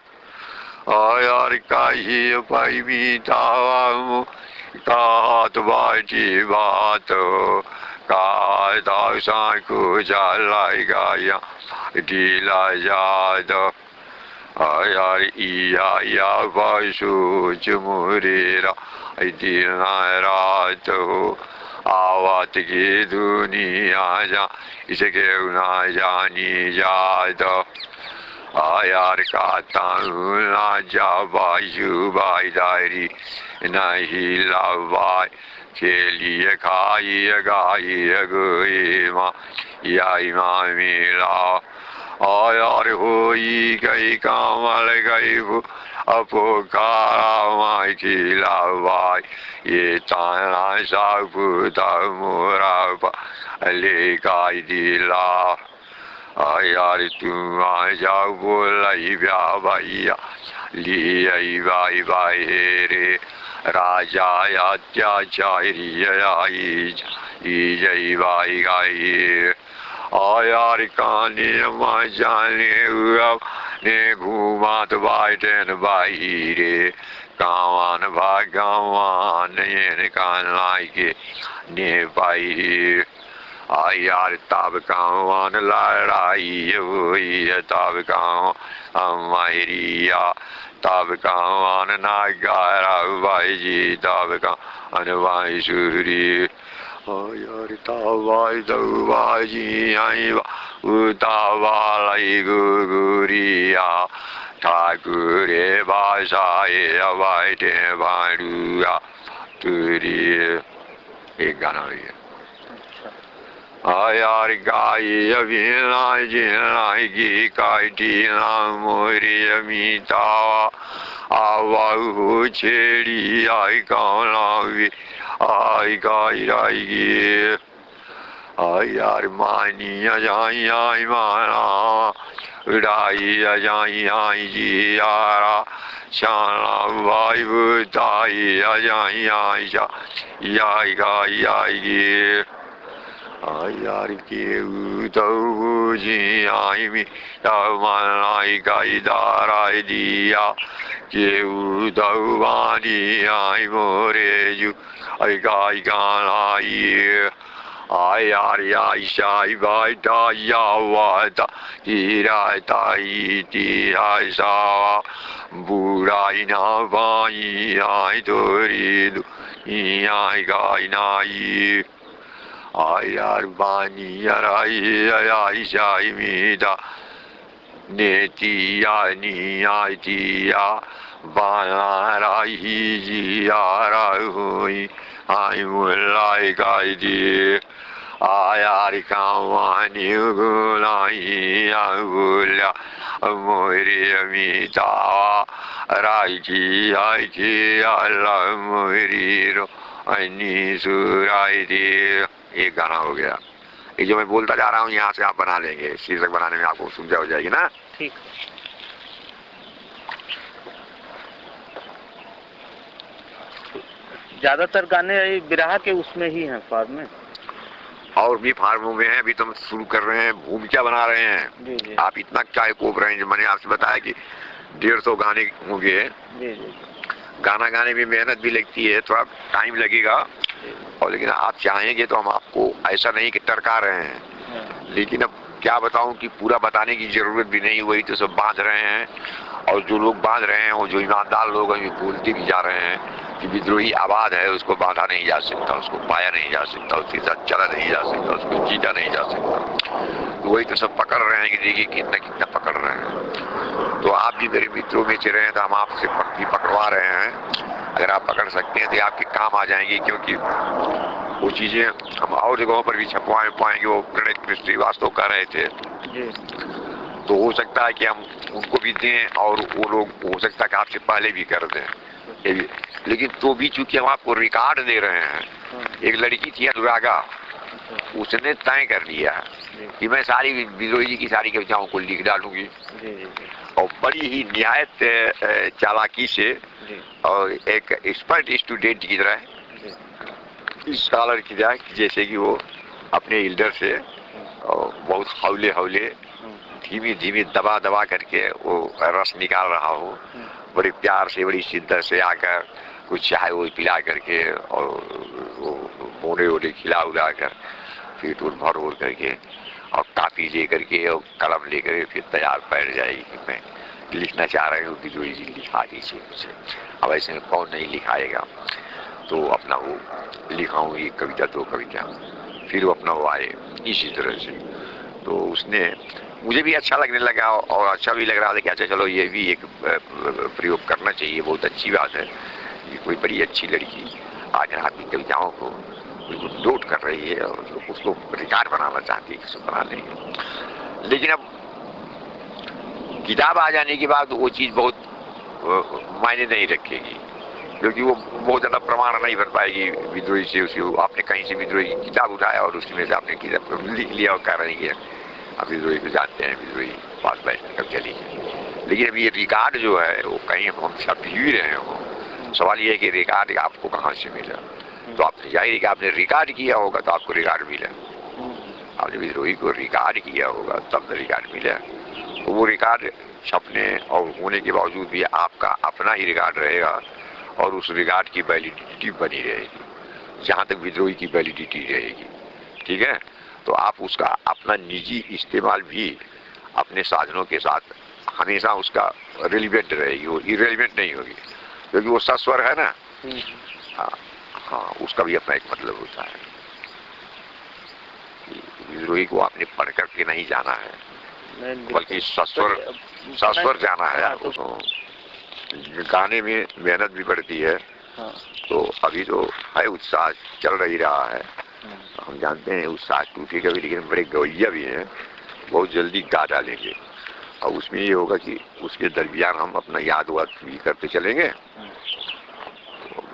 यार काही पाई मीठा कात बाटी बात, का को जलाई गाया ढीला जाद, यार या बासु चुमुरेरा दीना रात हो, आवात की दुनिया जा इसके ना जानी जाद, यार का ना जा बाजू बाई दायरी नहीं लावाई के लिए खाई गाई गई माँ या मिला, यार होई गई कामल गई अपोकारा माई खिलावाई, ये ताना सापुता मोरा ले गाई दिला, यार तुम आ जाओ बोलाई ब्या भैया लिए भाई भाई रे, राजा अत्याचारी आई जय भाई गाई, यार काने जाने ने घूमात बाइटन बाहिरे कावान भागवान ने कान लाइके ने बाहिरे यार तब कावान लड़ाई हुई तब काव माहिरिया तब कावान नागारा भाई जी तब कावान भाई सूरी यार तावाई दवाजी आई उतावालाई गुगुरिया ठाकुरे भाषाए अवाइटे भाड़ुआ तुरी एक गाना हो गया। यार गाई अभिनाय जिनाय की काटी ना मोरी अमितावा आवाहु छेड़ी आई कौनावी आई गाई राई यार मानी अजाई आई माना उड़ाई अजाई आई जी यारा शाना भाई बुताई अजाई आई जा याई गाई आई यार के जी आई मी मनाई गाई दाराई दिया के उदवानी आई मोरे जू आई गाई गानाई यार याई शाई भाई या वाता हीराई ताई ती आई सावा बुराई ना भाई आई तोरी दू आई गाई नाई यार बानी याराई आई शाई मीदा नेतिया नी आई तिया बाला राई जी यारा हुई आई मुलाई गाई दी यार कावानी गुलाई आगुल्या मोरी अमिता राई की आई की अल्लाह मोरी रो अन्नी सुराई दी। एक गाना हो गया। ये जो मैं बोलता जा रहा हूँ यहाँ से आप बना लेंगे, शीर्षक बनाने में आपको सुविधा हो जाएगी ना। ठीक। ज्यादातर गाने बिरहा के उसमें ही हैं, फार्म में और भी फार्मों में है। अभी तो हम शुरू कर रहे हैं, भूमिका बना रहे हैं। जी जी। आप इतना क्या कोप रहे हैं, जो मैंने आपसे बताया कि 150 गाने होंगे। जी जी। गाना गाने में मेहनत भी लगती है, थोड़ा टाइम लगेगा, और लेकिन आप चाहेंगे तो हम आपको ऐसा नहीं कि टरका रहे हैं, लेकिन अब क्या बताऊं कि पूरा बताने की जरूरत भी नहीं, वही तो सब बांध रहे हैं। और जो लोग बांध रहे हैं वो जो ईमानदार लोग हैं, वो बोलते भी जा रहे हैं कि विद्रोही आबाद है, उसको बांधा नहीं जा सकता, उसको पाया नहीं जा सकता, उसके साथ चला नहीं जा सकता, उसको जीता नहीं जा सकता। तो वही तो सब पकड़ रहे हैं कि देखिए कितना कितना पकड़ रहे हैं। तो आप भी मेरे मित्रों में से रहे हैं तो हम आपसे भी पकड़वा रहे हैं। अगर आप पकड़ सकते हैं तो आपके काम आ जाएंगे, क्योंकि वो चीजें हम और जगहों पर भी छपवा पाएंगे। वो प्रणय श्रीवास्तव कर रहे थे, तो हो सकता है कि हम उनको भी दें, और वो लोग हो सकता है कि आपसे पहले भी कर दें। लेकिन तो भी चूंकि हम आपको रिकॉर्ड दे रहे हैं, एक लड़की थी अनुरागा, उसने तय कर लिया कि मैं सारी विद्रोही जी की सारी कविताओं को लिख डालूंगी, और बड़ी ही निहायत चालाकी से और एक एक्सपर्ट स्टूडेंट की तरह, स्कॉलर की तरह, जैसे कि वो अपने एल्डर से बहुत हौले हौले धीमी धीमी दबा दबा करके वो रस निकाल रहा हो, बड़े प्यार से बड़ी शिद्दत से आकर कुछ चाय वो पिला करके और वो मोड़े वोड़े खिला उला कर फिर टूट भर ओढ़ करके और कापी ले करके और कलम ले करके फिर तैयार बैठ जाएगी कि मैं लिखना चाह रही हूँ कि जो जी लिखा दीजिए मुझे। अब ऐसे में कौन नहीं लिखाएगा, तो अपना वो लिखाऊँ एक कविता दो कविता, फिर वो अपना वो आए इसी तरह से। तो उसने मुझे भी अच्छा लगने लगा और अच्छा भी लग रहा था कि अच्छा चलो ये भी एक प्रयोग करना चाहिए, बहुत अच्छी बात है कि कोई बड़ी अच्छी लड़की आज आपकी कविताओं को बिल्कुल नोट कर रही है और उसको रिकॉर्ड बनाना चाहती है, किसी बना लेंगे। लेकिन अब किताब आ जाने के बाद वो चीज़ बहुत मायने नहीं रखेगी, क्योंकि वो बहुत ज़्यादा प्रमाण नहीं बन पाएगी विद्रोही से। उसी आपने कहीं से विद्रोही की किताब उठाया और उसमें से आपने किताब लिख लिया और कह रही है आप विद्रोही को जानते हैं, विद्रोही पास बैठने कब चली है। लेकिन अब ये रिकॉर्ड जो है वो कहीं हम छप ही रहे हो। सवाल ये है कि रिकॉर्ड आपको कहाँ से मिला, तो आपने जाहिर है कि आपने रिकॉर्ड किया होगा तो आपको रिकॉर्ड मिला। आपने विद्रोही को रिकॉर्ड किया होगा तब तो रिकॉर्ड मिला। तो वो रिकॉर्ड छपने और होने के बावजूद भी आपका अपना ही रिकॉर्ड रहेगा और उस रिकॉर्ड की वैलिडिटी बनी रहेगी, जहाँ तक विद्रोही की वैलिडिटी रहेगी। ठीक है, तो आप उसका अपना निजी इस्तेमाल भी अपने साधनों के साथ हमेशा उसका रिलेवेंट रहेगी, वो इरेलीवेंट नहीं होगी, क्योंकि वो सस्वर है ना। हाँ हाँ, उसका भी अपना एक मतलब होता है। विद्रोही को आपने पढ़ करके नहीं जाना है, बल्कि सस्वर जाना है। उसको गाने में मेहनत भी पड़ती है। तो अभी तो है उत्साह चल रही रहा है, हम जानते हैं उत्साह टूटेगा भी, लेकिन बड़े गवैया भी हैं, बहुत जल्दी गा डालेंगे। और उसमें ये होगा कि उसके दरमियान हम अपना याद वाद भी करते चलेंगे।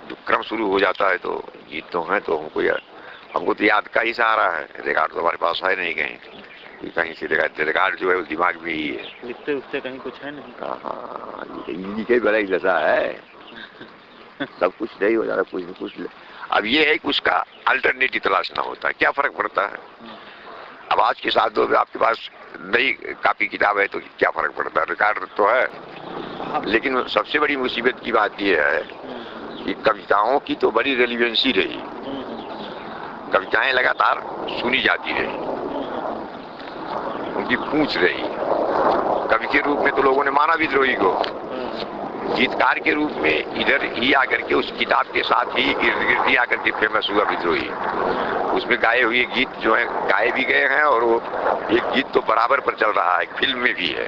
तो क्रम शुरू हो जाता है तो गीत तो हैं, तो हमको तो याद का ही सहारा है। रिकॉर्ड तो हमारे पास है नहीं कहीं से। रिकॉर्ड जो है दिमाग में ही है, लिखते उठते कहीं कुछ है नहीं। हाँ, ये बड़ा ही दशा है, सब कुछ नहीं हो जाता, कुछ न कुछ। अब ये है कि उसका अल्टरनेटिव तलाशना होता है। क्या फर्क पड़ता है? अब आज के साथ दो आपके पास नई कापी किताब है तो क्या फर्क पड़ता है, रिकॉर्ड तो है। लेकिन सबसे बड़ी मुसीबत की बात यह है कि कविताओं की तो बड़ी रेलिवेंसी रही, कविताएं लगातार सुनी जाती रही, उनकी पूछ रही। कवि के रूप में तो लोगों ने माना विद्रोही को, गीतकार के रूप में इधर ही आकर के उस किताब के साथ ही इर्द गिर्द ही आकर के फेमस हुआ विद्रोही। उसमें गाए हुए गीत जो है गाए भी गए हैं, और वो एक गीत तो बराबर पर चल रहा है, फिल्म में भी है,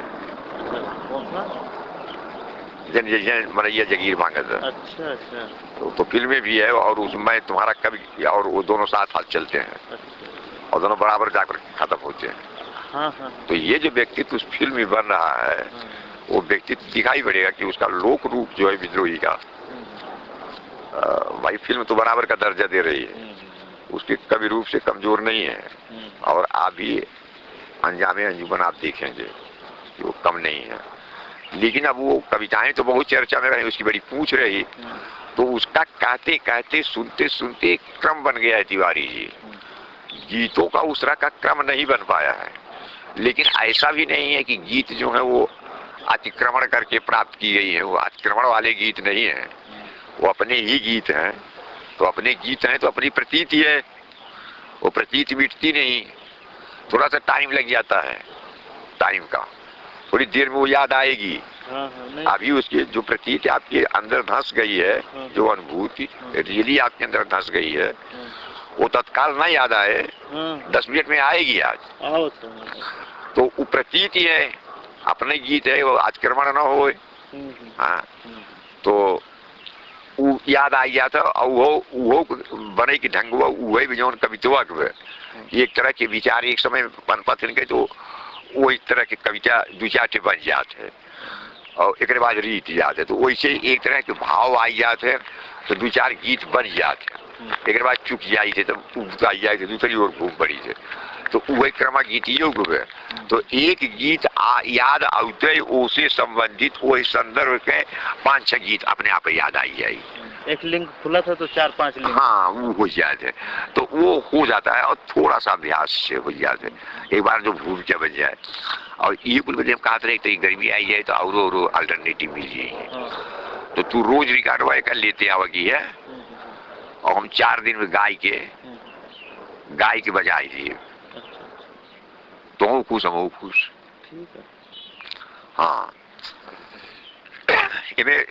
जन जन मरैया जगीर मांगत। अच्छा अच्छा। तो फिल्म में भी है, और उसमें तुम्हारा कवि और वो दोनों साथ हाथ चलते हैं। अच्छा। और दोनों बराबर जाकर खत्म होते हैं। हाँ हाँ। तो ये जो व्यक्तित्व उस फिल्म में बन रहा है, वो व्यक्तित्व दिखाई पड़ेगा कि उसका लोक रूप जो है विद्रोही का, भाई फिल्म तो बराबर का दर्जा दे रही है, उसके कवि रूप से कमजोर नहीं है। और आप भी अंजामे अंजुमन आप देखेंगे कि वो कम नहीं है। लेकिन अब वो कविताएं तो बहुत चर्चा में रही, उसकी बड़ी पूछ रही, तो उसका कहते कहते सुनते सुनते क्रम बन गया है तिवारी जी। गीतों का उसरा का क्रम नहीं बन पाया है। लेकिन ऐसा भी नहीं है कि गीत जो है वो अतिक्रमण करके प्राप्त की गई है, वो अतिक्रमण वाले गीत नहीं है, वो अपने ही गीत हैं। तो अपने गीत हैं तो अपनी प्रतीति है, वो प्रतीति मिटती नहीं, थोड़ा सा टाइम लग जाता है, टाइम का, थोड़ी देर में वो याद आएगी। अभी उसकी जो प्रतीति आपके अंदर धंस गई है, जो अनुभूति रियली आपके अंदर धंस गई है, वो तत्काल ना याद आए, 10 मिनट में आएगी आज। तो वो प्रतीति है, अपने गीत है, वो अतिक्रमण न हो। हाँ, तो वो याद आ गया था, और वो बने की ढंग हुआ, वही भी जो कविता एक तरह के विचार एक समय पनपत के, तो वो एक तरह के कविता दो चार बन जाते हैं, और एक बाद रीत जाते, तो वैसे एक तरह के भाव आ जाते हैं, तो दो चार गीत बन जाते हैं। एक बाद चुक जाए थे तो आई जाए थे, दूसरी ओर घूम पड़ी थे, तो वही क्रम गीत योग है। तो एक गीत याद आते उसे संबंधित वही संदर्भ के 5-6 गीत अपने आप याद आई जाएगी। एक लिंक खुला था तो 4-5 लिंक, हाँ वो हो जाते, तो वो हो जाता है, और थोड़ा सा अभ्यास से हो जाते। एक बार जो भूमिका बन जाए, और ये कुल जब कहा था तो गर्मी आई जाए तो और अल्टरनेटिव मिल जाएगी। तो तू रोज रिकॉर्ड कर लेते आवेगी है, और हम 4 दिन में गाय के बजाय दिए, तो खुश हम खुश। ठीक है। हाँ,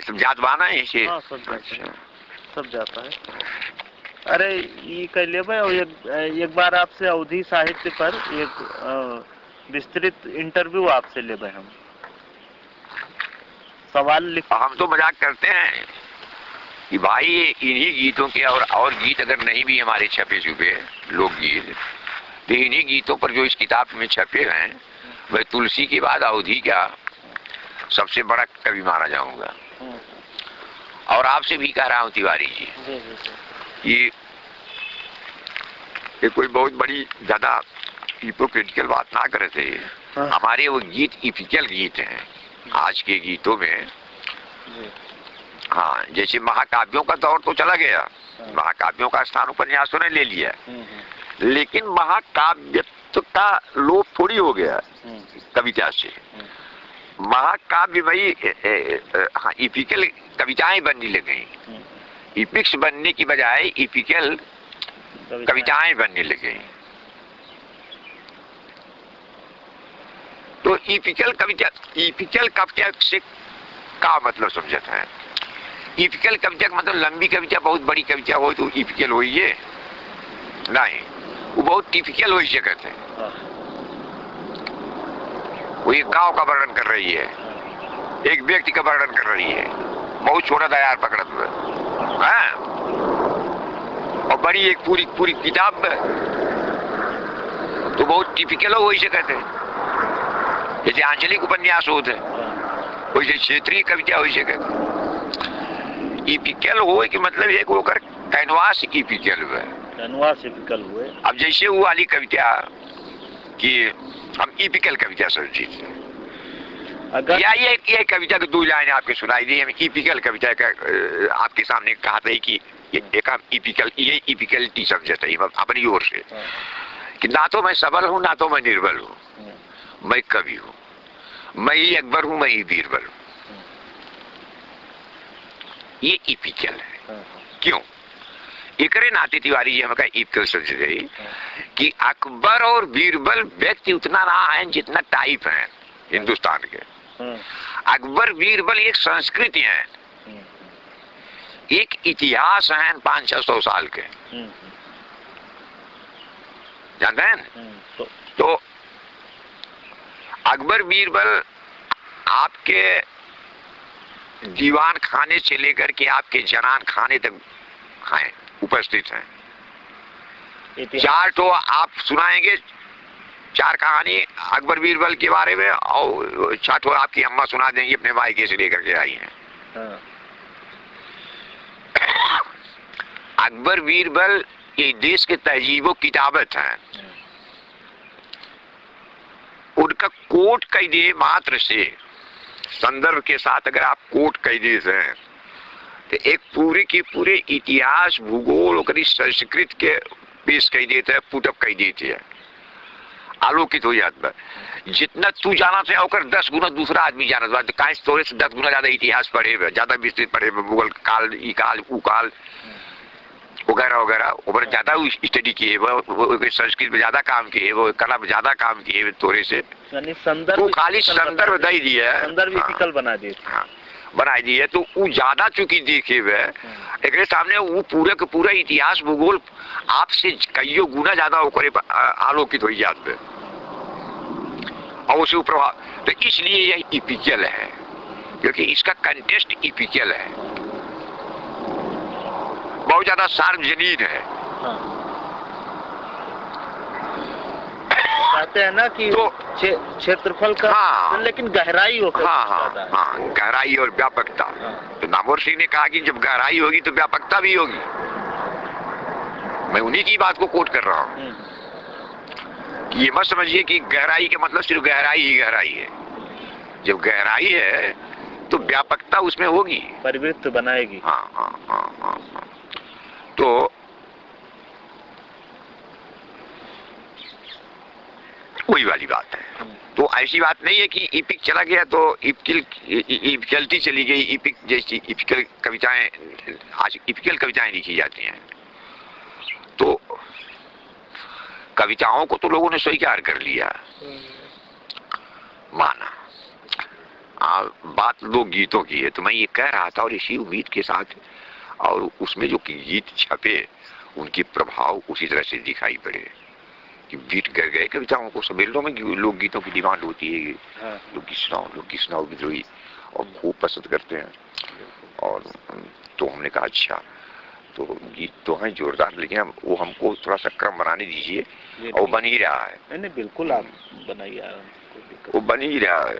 सब जात बाना है इसे। हाँ, सब जाता है। अरे ये कह ले भाई, और एक बार आपसे अवधी साहित्य पर एक विस्तृत इंटरव्यू आपसे ले भाई, हम सवाल लिख। हम तो मजाक करते हैं कि भाई इन्हीं गीतों के और गीत अगर नहीं भी हमारे छपे छुपे लोकगीत, तो इन्हीं गीतों पर जो इस किताब में छपे हैं, वह तुलसी के बाद अवधी का सबसे बड़ा कवि माना जाऊंगा। और आपसे भी कह रहा हूँ तिवारी जी, ये कोई बहुत बड़ी ज्यादा हिपोक्रिटिकल बात ना करे थे। हमारे वो गीत इपिकल गीत हैं आज के गीतों में। हाँ, जैसे महाकाव्यों का दौर तो चला गया, महाकाव्यों का स्थान उपन्यासों ने ले लिया, लेकिन महाकाव्य कवित्व का लोप थोड़ी हो गया कविता से। महाकाव्य भाई इपिकल कविताएं बनने लग गई, इपिक्स बनने की बजाय इपिकल कविताएं बनने लग गई। तो इपिकल कविता से का मतलब समझता है? इपिकल कविता का मतलब लंबी कविता, बहुत बड़ी कविता हो तो इपिकल हो, ये नहीं, वो बहुत टिपिकल हो इसे कहते हैं। वो एक गांव का वर्णन कर रही है, एक व्यक्ति का वर्णन कर रही है, बहुत छोटा दयार पकड़त हुए, और बड़ी एक पूरी किताब में, तो बहुत टिपिकल हो इसे कहते हैं। जैसे आंचलिक उपन्यास होते हैं वैसे क्षेत्रीय कविता हो इसे कहते हैं। इपिकल हो कि मतलब एक होकर कैनवास इपिकल हुए, कैनवास इपिकल हुए। अब जैसे वो वाली कविता कि हम इपिकल कविता समझी, अगर या ये कविता की 2 लाइन आपके सुनाई दी, हम इपिकल कविता का आपके सामने कहा था कि ये इपिकलिटी समझता है अपनी ओर से कि ना तो मैं सबल हूँ ना तो मैं निर्बल हूँ, मैं कवि हूँ, मैं ही अकबर हूँ, मैं ही बीरबल हूँ। ये इपिकल है। क्यों? एकरे नाते तिवारी जी हमें इपिकल समझ गई कि अकबर और बीरबल व्यक्ति उतना रहा है जितना टाइप है हिंदुस्तान के। अकबर बीरबल एक संस्कृति है, एक इतिहास है 500-600 साल के, जानते हैं? तो अकबर बीरबल आपके दीवान खाने से लेकर के आपके जनान खाने तक हैं, उपस्थित हैं। 4 तो आप सुनाएंगे, 4 कहानी अकबर बीरबल के बारे में, और 6 तो आपकी अम्मा सुना देंगी अपने भाई के से लेकर के आई हैं। अकबर बीरबल ये देश के तहजीबो किताबत हैं। उनका कोट कैदे मात्र से संदर्भ के साथ अगर आप कोट कैदे हैं तो एक पूरे के पूरे इतिहास भूगोल और संस्कृत के पेश कर देते हैं, पुटअप कर देते हैं, आलोकित हो जाता है। जितना तू जाना था और 10 गुना दूसरा आदमी जाना था, तो काश तोरे से 10 गुना ज्यादा इतिहास पढ़े हुए, ज्यादा विस्तृत पढ़े हुए, मुगल काल, ई काल, ऊ काल वगैरह वगैरह, और ज्यादा स्टडी किए हुए, संस्कृत में ज्यादा काम किए हुए, कला में ज्यादा काम किए हुए तोरे से, संदर्भ खाली संदर्भ दे दिया, संदर्भ इपिकल बना दिए, बना दिए। तो वो ज्यादा चूंकि देखे हुए एक सामने वो पूरे का पूरा इतिहास भूगोल आपसे कईयों गुना ज्यादा होकर आलोकित हो जाते और उसे प्रभाव। तो इसलिए यह इपिकल है, क्योंकि इसका कंटेस्ट इपिकल है, बहुत ज्यादा सार्वजनीन है। कहते हैं ना कि तो क्षेत्रफल का, लेकिन गहराई होकर, गहराई और व्यापकता। तो नामवर सिंह ने कहा कि जब गहराई होगी तो व्यापकता भी होगी। मैं उन्हीं की बात को कोट कर रहा हूँ। ये मत समझिए कि गहराई के मतलब सिर्फ गहराई ही गहराई है। जब गहराई है तो व्यापकता उसमें होगी, परिवृत्त बनाएगी। हाँ। तो वही वाली बात है। तो ऐसी बात नहीं है कि इपिक चला गया तो इपिकलिटी चली गई। इपिक जैसी इपिकल कविताएं, आज इपिकल कविताएं लिखी जाती हैं, तो कविताओं को तो लोगों ने स्वीकार कर लिया, माना। बात लोक गीतों की है, तो मैं ये कह रहा था और इसी उम्मीद के साथ, और उसमें जो गीत छपे उनके प्रभाव उसी तरह से दिखाई पड़े कि बीट कर गए कविताओं को। सम्मेलनों में लोक गीतों की डिमांड होती है, लोक सुनाओ विद्रोही, और खूब पसंद करते हैं। और तो हमने कहा अच्छा, तो गीत तो हैं जोरदार, लेकिन वो हमको थोड़ा सा क्रम बनाने दीजिए, और वो बन ही रहा है। नहीं बिल्कुल, आप बनाइए, वो बन ही रहा है।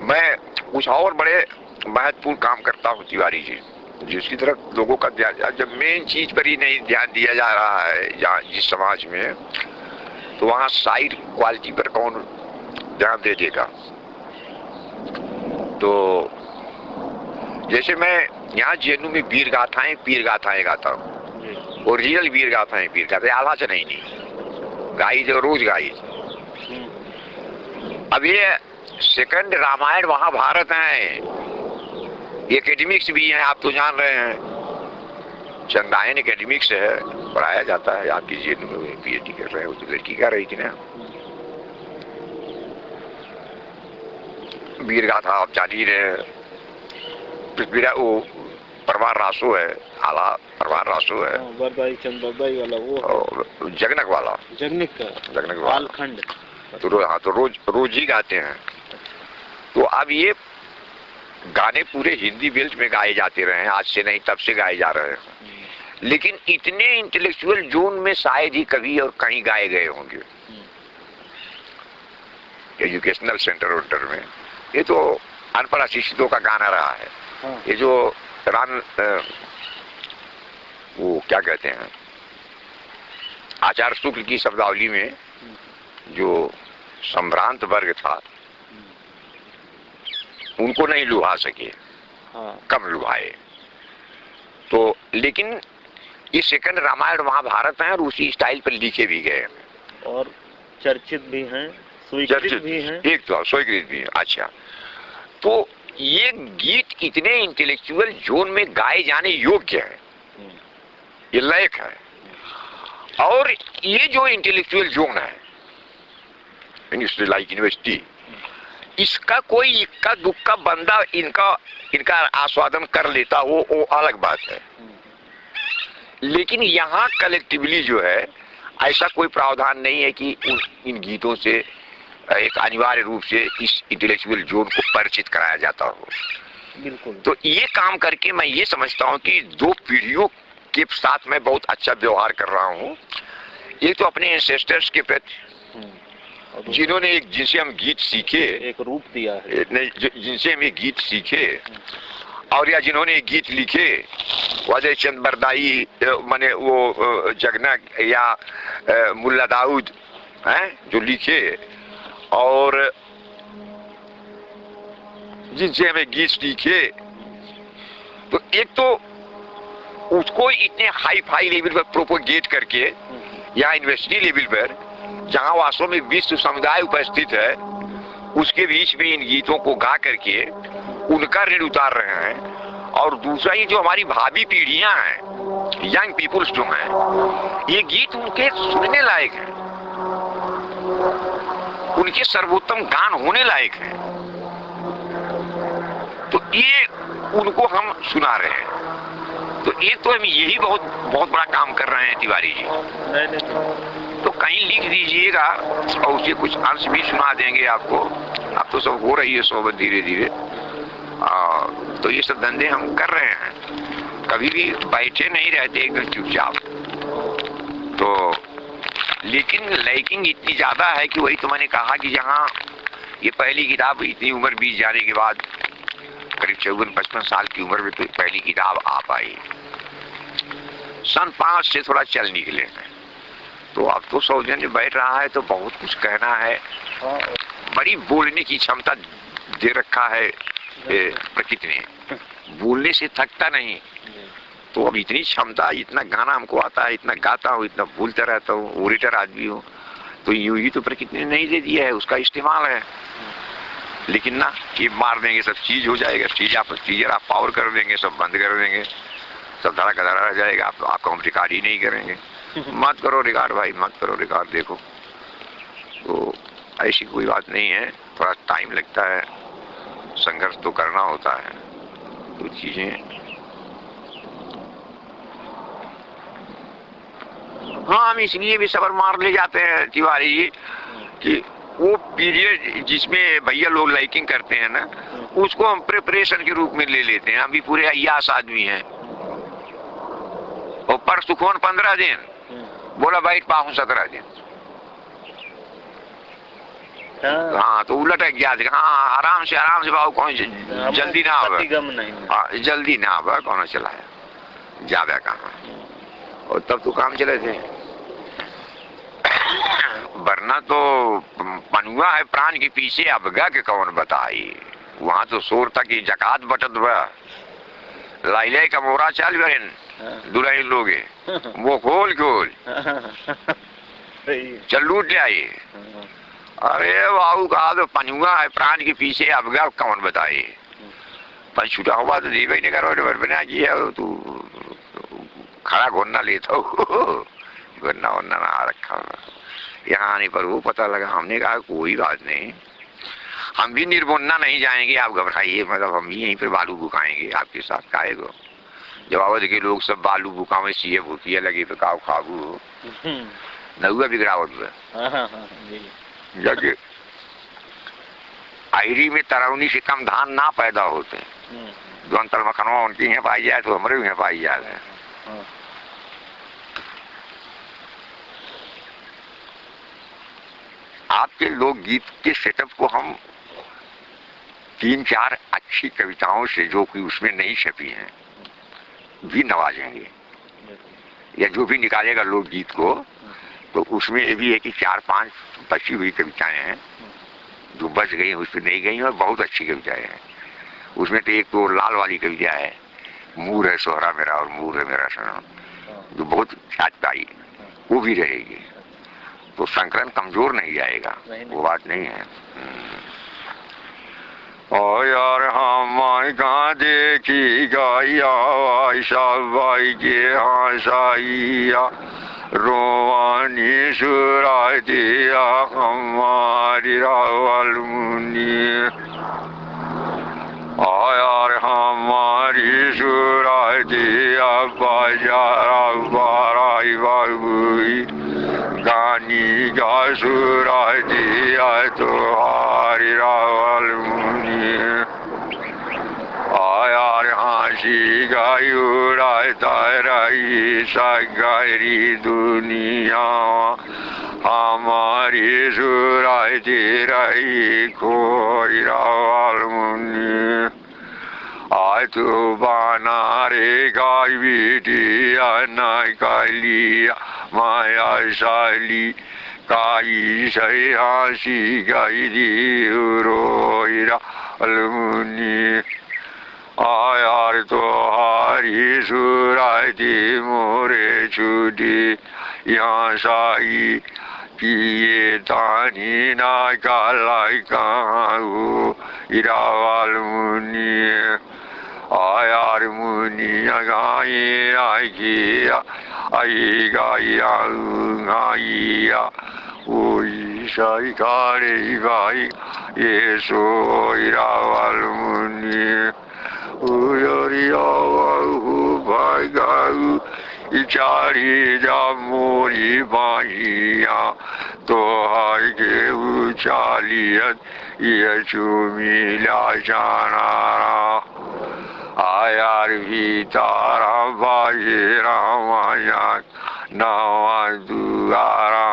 मैं कुछ और बड़े महत्वपूर्ण काम करता हूँ तिवारी जी। जिसकी तरफ लोगों का ध्यान, जब मेन चीज पर ही नहीं ध्यान दिया जा रहा है जहाँ जिस समाज में, तो वहाँ साइड क्वालिटी पर कौन ध्यान दे देगा। तो जैसे मैं यहाँ जेएनयू में वीर गाथाएं गाता हूँ, ओरिजिनल वीर गाथाएं आधा से नहीं गाई जो रोज गाई। अब ये सेकंड रामायण महाभारत है, एकेडमिक्स भी हैं, आप तो जान रहे हैं, चंदायन एकेडमिक्स है, पढ़ाया जाता है। आपकी जेएनयू में पीएचडी कर रहे हैं, उस लड़की कह रही थी ना वीर गाथा, आप जान ही रहे। पृथ्वीराज वो परवार रासो है, आला परवार रासो है, चंद्रबाई वाला वो जगनक वाला, जगनक वाला तो रोज ही गाते हैं। तो अब ये गाने पूरे हिंदी बेल्ट में गाए जाते रहे हैं, आज से नहीं तब से गाए जा रहे हैं, लेकिन इतने इंटेलेक्चुअल जोन में शायद ही कभी और कहीं गाए गए होंगे एजुकेशनल सेंटर में। ये तो अनपढ़ अशिक्षितों का गाना रहा है। ये जो वो क्या कहते हैं, आचार्य शुक्ल की शब्दावली में जो संभ्रांत वर्ग था उनको नहीं लुभा सके, कम लुभाए। तो लेकिन ये सेकंड रामायण महाभारत है और उसी स्टाइल पर लिखे भी गए और चर्चित भी हैं, स्वीकृत भी हैं। एक तो स्वीकृत भी है। अच्छा, तो ये गीत इतने इंटेलेक्चुअल जोन में गाए जाने योग्य है, ये लायक है। और ये जो इंटेलेक्चुअल जोन है लाइक यूनिवर्सिटी, इसका कोई इक्का दुक्का बंदा इनका आस्वादन कर लेता हो, वो अलग बात है। लेकिन यहाँ कलेक्टिवली जो है ऐसा कोई प्रावधान नहीं है कि इन गीतों से एक अनिवार्य रूप से इस इंटेलेक्चुअल जोन को परिचित कराया जाता हो। बिल्कुल। तो ये काम करके मैं ये समझता हूँ कि दो पीढ़ियों के साथ मैं बहुत अच्छा व्यवहार कर रहा हूँ। एक तो अपने एंसेस्टर्स के प्रति जिन्होंने जिनसे हम गीत सीखे, एक रूप दिया है, जिनसे हम ये गीत सीखे, और या जिन्होंने गीत लिखे, वजह चंद बरदाई माने वो जगनक या मुल्ला दाऊद हैं जो लिखे, और जिनसे हमें गीत सीखे। तो एक तो उसको इतने हाई फाई लेवल पर प्रोपोगेट करके या यूनिवर्सिटी लेवल पर जहां वास्तव में विश्व समुदाय उपस्थित है, उसके बीच में इन गीतों को गा करके उनका ऋण उतार रहे हैं। और दूसरा ये जो हमारी भावी पीढ़ियां हैं, यंग पीपुल्स जो हैं, ये गीत उनके सुनने लायक हैं, उनके सर्वोत्तम गान होने लायक हैं। तो ये उनको हम सुना रहे हैं। तो एक तो हम यही बहुत बड़ा काम कर रहे हैं तिवारी जी। तो कहीं लिख दीजिएगा और उसके कुछ अंश भी सुना देंगे आपको। अब तो सब हो रही है सोबत धीरे धीरे। तो ये सब धंधे हम कर रहे हैं, कभी भी बैठे नहीं रहते एकदम चुपचाप। तो लेकिन लाइकिंग इतनी ज्यादा है कि वही तो मैंने कहा कि जहाँ ये पहली किताब इतनी उम्र बीत जाने के बाद, करीब 54-55 साल की उम्र में तो पहली किताब आ पाई। सन 5 से थोड़ा चल निकले हैं। तो अब तो सौजन्य बैठ रहा है तो बहुत कुछ कहना है, बड़ी बोलने की क्षमता दे रखा है प्रकृति ने, बोलने से थकता नहीं। तो अब इतनी क्षमता, इतना गाना हमको आता है, इतना गाता हूँ, इतना भूलता रहता हूँ, ओरेटर आदमी हूँ, तो यूं ही तो प्रकृति ने नहीं दे दिया है, उसका इस्तेमाल है। लेकिन ना ये मार देंगे सब चीज हो जाएगा, चीज आप पावर कर देंगे, सब बंद कर देंगे, सब धड़ा का धड़ा रह जाएगा, आपको हम रिकॉर्ड ही नहीं करेंगे। मत करो रिकॉर्ड भाई, मत करो रिकॉर्ड। देखो तो ऐसी कोई बात नहीं है, थोड़ा टाइम लगता है, संघर्ष तो करना होता है। तो चीजें हाँ, हम इसलिए भी सबर मार ले जाते हैं तिवारी जी कि वो पीरियड जिसमें भैया लोग लाइकिंग करते हैं ना, उसको हम प्रिपरेशन के रूप में ले लेते हैं। हम भी पूरे अय्यास आदमी हैं। और पर सुखोन 15 दिन, बोला बैठ पाऊं 17 दिन। हाँ तो उलट गया, हाँ आराम से बाबू, कौन जल्दी ना आवे, गम नहीं, हाँ जल्दी ना आवे, कौन चलाया जावे कहाँ, और तब तो काम चले थे। वरना तो पनुआ है प्राण के पीछे, अबगा के कौन बताई, वहाँ तो शोर तक की जकात बटत बा, लाइले का मोरा चाल बहन दुल्हन लोगे वो खोल चल लूट ले आई। अरे बाबू कहा तो पनुआ है प्राण के पीछे, अबगा कौन बताए, पर छुटा हुआ तो देवे ही नहीं करो बना की है, तू खड़ा घोरना लेता हो, घोरना वरना ना रखा यहाँ आने पर वो पता लगा। हमने कहा कोई बात नहीं, हम भी निर्बोन्ना नहीं जाएंगे, आप घबराइए, मतलब हम भी यहीं पर बालू बुकाएंगे आपके साथ, काहे को जब आवत के लोग सब बालू बुकावे, सीए भूतिया लगे तो काव खाबू नहुआ बिगड़ावत जग आयरी में तरौनी से कम धान ना पैदा होते, जो अंतर मखनवा उनकी यहाँ पाई जाए तो हमारे यहाँ पाई जाए। आपके लोकगीत के सेटअप को हम 3-4 अच्छी कविताओं से, जो कि उसमें नहीं छपी हैं, भी नवाजेंगे, या जो भी निकालेगा लोकगीत को तो उसमें ये भी है कि 4-5 बची हुई कविताएं हैं जो बच गई, उस पर नहीं गई, और बहुत अच्छी कविताएं हैं उसमें। तो एक तो लाल वाली कविता है, मूर है सोहरा मेरा और मूर है मेरा सनम, जो बहुत छात पाई, वो भी रहेगी, तो संकलन कमजोर नहीं जाएगा, वो बात नहीं है। और यार हम कहाँ देखी गाया सब भाई के हंसाइया, रोवानी सुरा दिया हमारी रावल मुनि, यार हमारी सुरा दिया बाजारा बाराई बाबुई, गानी का सुरा दिया तुम्हारी रावल मुनि, यार हाँसी गायुरा ताराई सगारी दुनिया, हमारी सुरा तेराई खोई रावल मुनि, आज तो बाना रे गाय बिटिया ना कालिया माया साली, काई सही हाँसी गाई दी रोई रावल मुनि, यार तो हारी सुराती मोरे छुटी यहाँ साई, किए तानी ना कालाई कहाँ रावल मुनि, यार मुनि गाई आई किया आई गाया गाइया, ओई साई कारे भाई ये सो रावल मुनि, भाई गाऊ इचारी जा मोरी बाहिया, तो हाय के उचालियत ये चुमिला जाना, आयार भी तारा बाहिरा माया नवा दुआरा,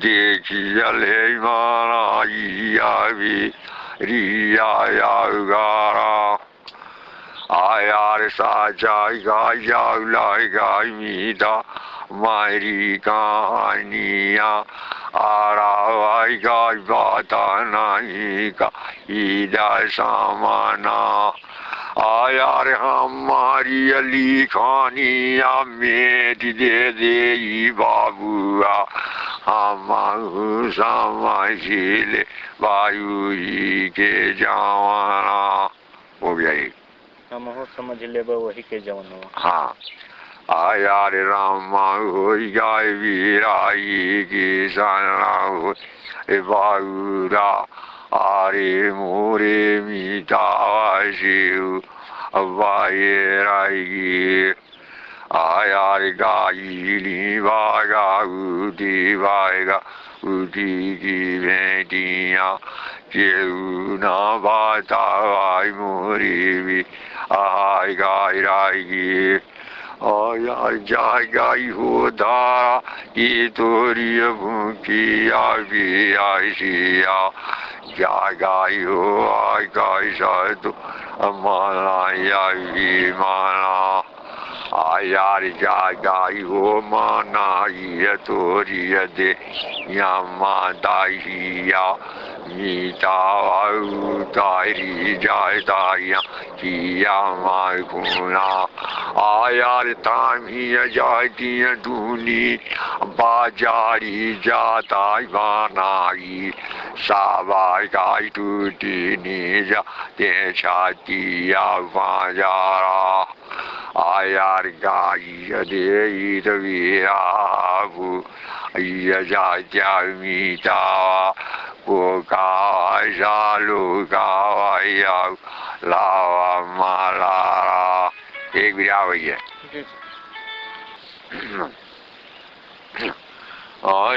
देखिए ले माना भी रिया गारा, आयार साजा गाय गाय मीदा मारी कहानिया, आरावाई गाय बाता नहीं का ईदा सामाना, आयार हमारी अली खानिया मेट दे दे बाबुआ, हम समझिले वायु ही के जवाना, हो गया एक हम समझ ले वही के जवाना। हाँ आया रे रामा हो गाय वीराई की सना हो बाबूरा, आरे मोरे मीता शिव अबाए राई, आया रे गायली बागा उठी बागा उठी की बेटियाँ, केहू ना बाता मोरी भी आय गाय राई, यार जागाई हो धारा ये तोरी भूखी आगे आशिया जागाई हो आगाई साधु माला या भी माला यार जागाई हो माना ये तोरी दे या मादाइया मीता तारी जाय तारिया किया माय खुना यार तामी जाती दूनी बाजारी जाता बनाई सावाई गाय टूटी नीजा ते छातिया बाजारा यार गाय दे वीराबू जात्या मीता को कालू गाया लावा माला एक भी आ गई है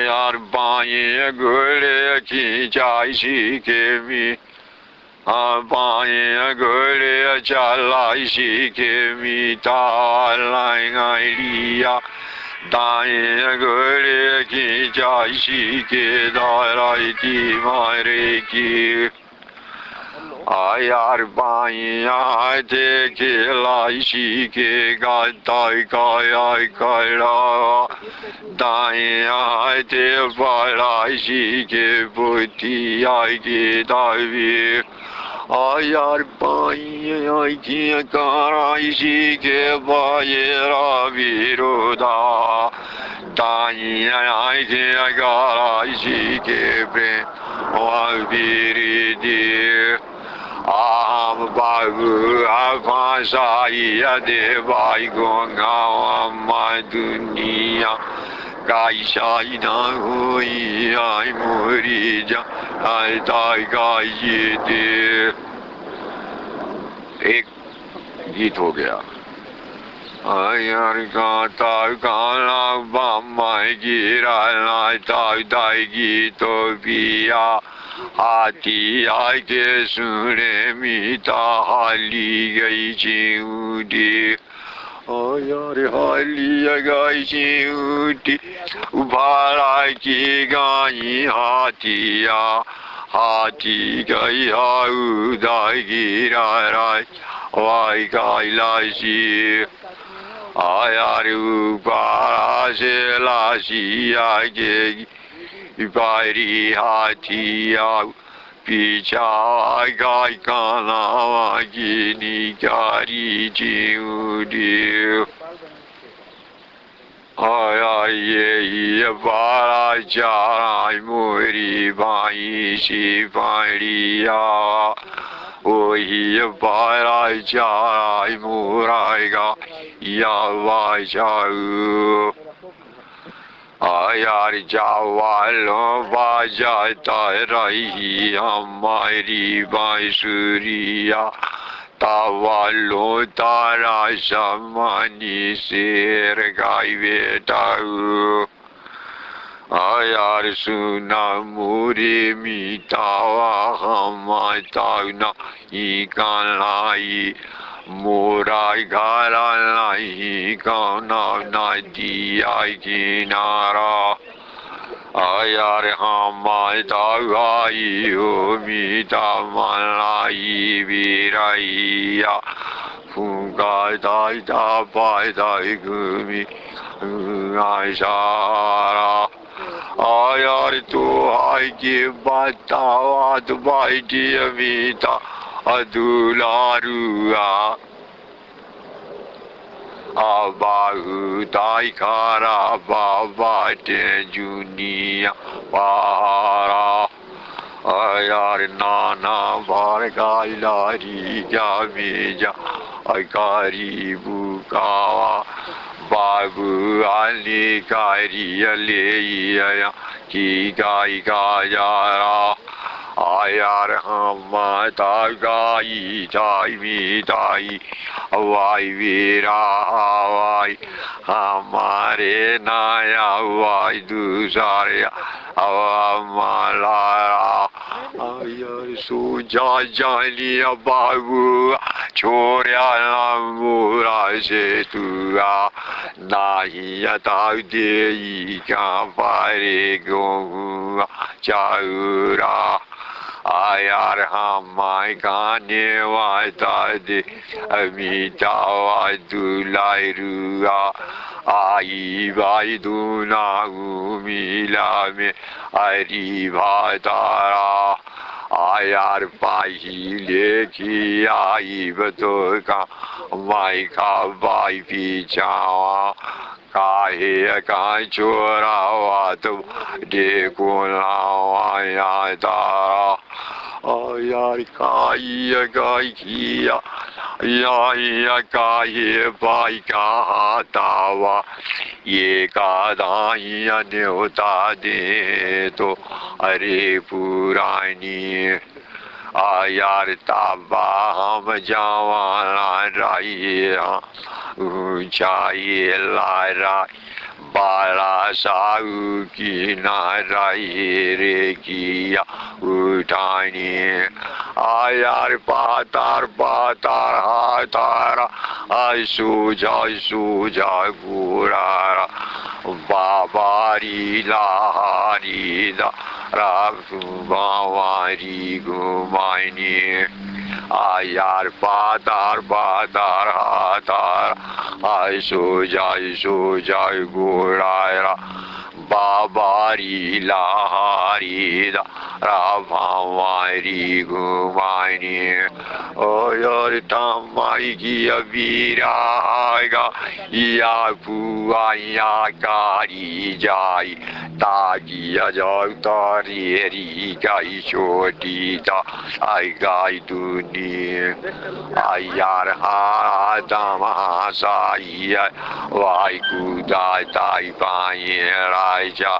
यार बाएं घोड़े की चाइसी के मी बाएं घोड़े चलाई के मी तालाई लिया दाएं घोड़े की चाइसी के दाराई की मारे की यार बाइया थे के लाइसी के गाताई काया करा दाइया थे बालाइसी के बुद्धि आई के दावी यार बाइया की कराइसी के बायरा विरोधा दाइया के गाराइसी के प्रेम वीर bagu afasai de bai gonga ma dunia gai sai na hui ai muri ja ai dai gai de एक गीत हो गया यार गाता गाना बामा गिरा ताई दाई गीतो बिया हाथी आके सुने मीता हाली गई चिऊटी यार हाली गई चिऊटी उभारा की गाई हाथिया हाथी गई हाउ दाई गिरा राय वाई गाई लासी यार उबारा से लासी आगे बारी हाथिया पीछा गाय काना गिनी गारी चिऊडी यार ये बारा चारा मोरी बाई सिपाहिया वही बारा चारा मोराएगा या बाजाऊ यार जावालो बाजाता रही हमारी बांसुरिया तावालो तारा समानी शेर गाय बेटाऊ यार सुना मुरे मीतावा हमाताऊ ना कालाई मोरा घरा नहीं गाना ना दिया किनारा यार हमारा गाई हो मीता मलाई बिराइया फूका दाई दा पाई दाई घूमी सारा यार तो आई के बतावा तो बाई मीता अदुलारुआ बाहु दाई खारा बाबा ते जुनिया पारा यार नाना बार गाइलारी जा मेजा अकारी बुकावा बाबू आली कारी ले आया की गाई गायारा यार हम गाई जाई भी दाई वाई वीरा वाई हमारे नाया वाई दूसरा हमारा यार सो जा लिया बाबू छोड़ा मोरा से तुआ नाही अता दे क्या पारे गो चाउरा आयार हमाय गाने वाता दे अमिता दुलाई रुआ आई भाई दूना मिला में हरी भातारा आयार पाही लेखी आई बतो का माई का भाई पीछावा काहे का चोरावा तो देखो लाया तारा यार काई गाय किया या काहे भाई का हाथावा ये का दाइया न्योता दे तो अरे पुरानी यार ताबा हम जवाना रहिए ऊंचाई लारा बाला साऊ की नाराई रे किया उठानी आयार पातार पातार हातारा सूझा गुरारा बाबारी लारी बावारी घुमानी आयार पातार पातार हातार सूझा गुरारा बाबारी लारी राभावारी घुमानी ओ यार तमाई की अबीरागा या बुआ या कारी जाई तागी जाऊ तारी गाई छोटी ता आई गाई दुनी आई यार हा दामा साई वाई कुदा ताई पाए राजा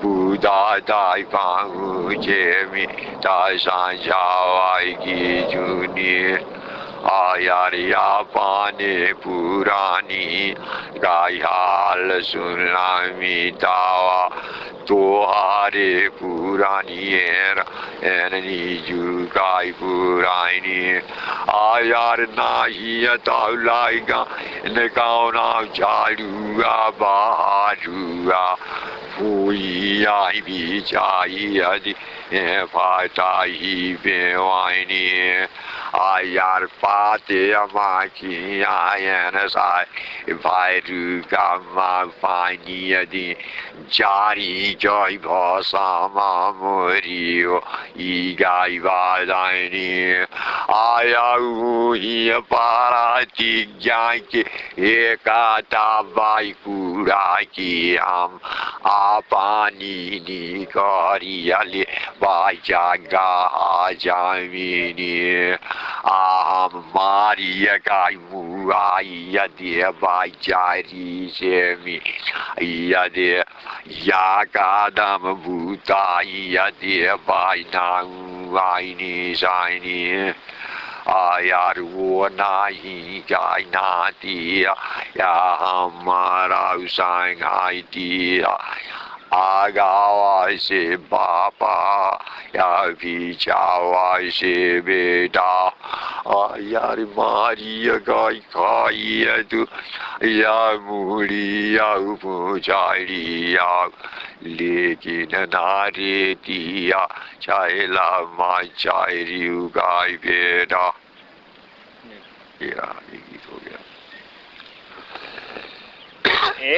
कुदा ताई पाऊ जेमी ताई सांझावाई की जुनी आयार या पाने पुरानी गाय हाल सुनना मितावा तोहारे पुरानी एननी जू गाय पुरानी आयार नाही ताउलाइगा न गाउना झाड़ूआ बहारूआ फूई आई भी चाहिए फाटाई बेवानी आयार पाते अमाकी आयन साई भाईरू का माँ पानी यदि जारी जय भाषा मोरियो ई गाय बादानी आया ही पाराती जाय के एकाता बाई कूड़ा की हम पानी निकारियाले बाई जागा जामिनी हम मारिया गाय मुआइया दे बाई जारी से मी यदि या कादम भूताइया दे बाई नाऊ आईनी साइनी आयार वो नाही गाय नाती या हमारा सांगाई दिया आगावा से बापा या पीछावा से बेटा यार मारिया गाय खाई तू या मुड़ी या पूछारिया लेकिन नारे दिया चाहेला माँ चाहरी गाय बेटा ये गीत हो गया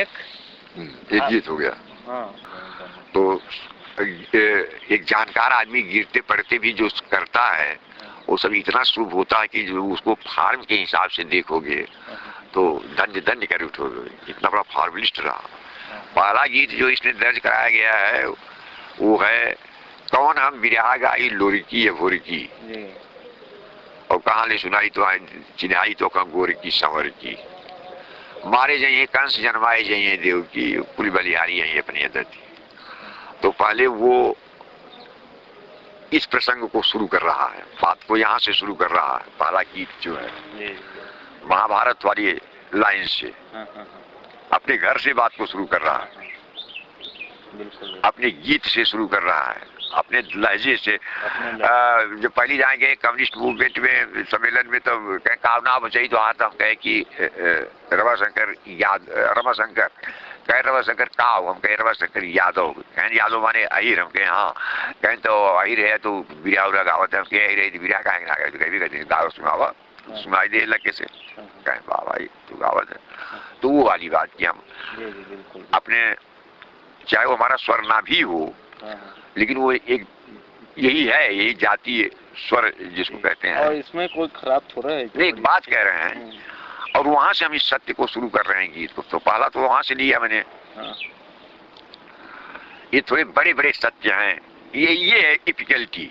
एक गीत हो गया। तो एक जानकार आदमी गिरते पड़ते भी जो करता है वो सब इतना शुभ होता है कि जो उसको फार्म के हिसाब से देखोगे तो दंड दंड कर उठोगे, इतना बड़ा फार्मिलिस्ट रहा। पहला गीत जो इसने दर्ज कराया गया है वो है कौन हम बिरहा गाई लोरिकी है भोरकी, और कहानी सुनाई तो चिन्हाई तो कंगोर की संवर की, मारे जाइए कंस जन्माए जाइए देव की, कुल बलिहारी है अपनी अदती। तो पहले वो इस प्रसंग को शुरू कर रहा है, बात को यहाँ से शुरू कर रहा है। पहला गीत जो है महाभारत वाली लाइन से अपने घर से बात को शुरू कर रहा है। बिल्कुल। अपने गीत से शुरू कर रहा है, अपने लहजे से। जो पहली जाएंगे कम्युनिस्ट मूवमेंट में सम्मेलन में तो कहें का नाम चाहिए तो आता हम कहे कि रमाशंकर रमाशंकर काव, हम कहे रमाशंकर यादव, कहें यादव माने अहिर, हम कहे हाँ, कहें तो अहिर है तो बिरिया उरा गावत है, हम कहे अहिर है बिरिया कहेंगे ना, कहे भी कहते गाओ सुनावा, सुनाई दे लगे से, कहें वाह भाई तू गावत है। तो वो वाली बात की हम अपने, चाहे वो हमारा स्वर ना भी हो, लेकिन वो एक यही है, यही जातीय स्वर जिसको कहते हैं। और इसमें कोई खराब थोड़ा है नहीं, एक बात कह रहे हैं, और वहां से हम इस सत्य को शुरू कर रहे हैं गीत को। तो पहला तो वहां से लिया मैंने। ये थोड़े बड़े बड़े सत्य हैं, ये है इपिकलिटी,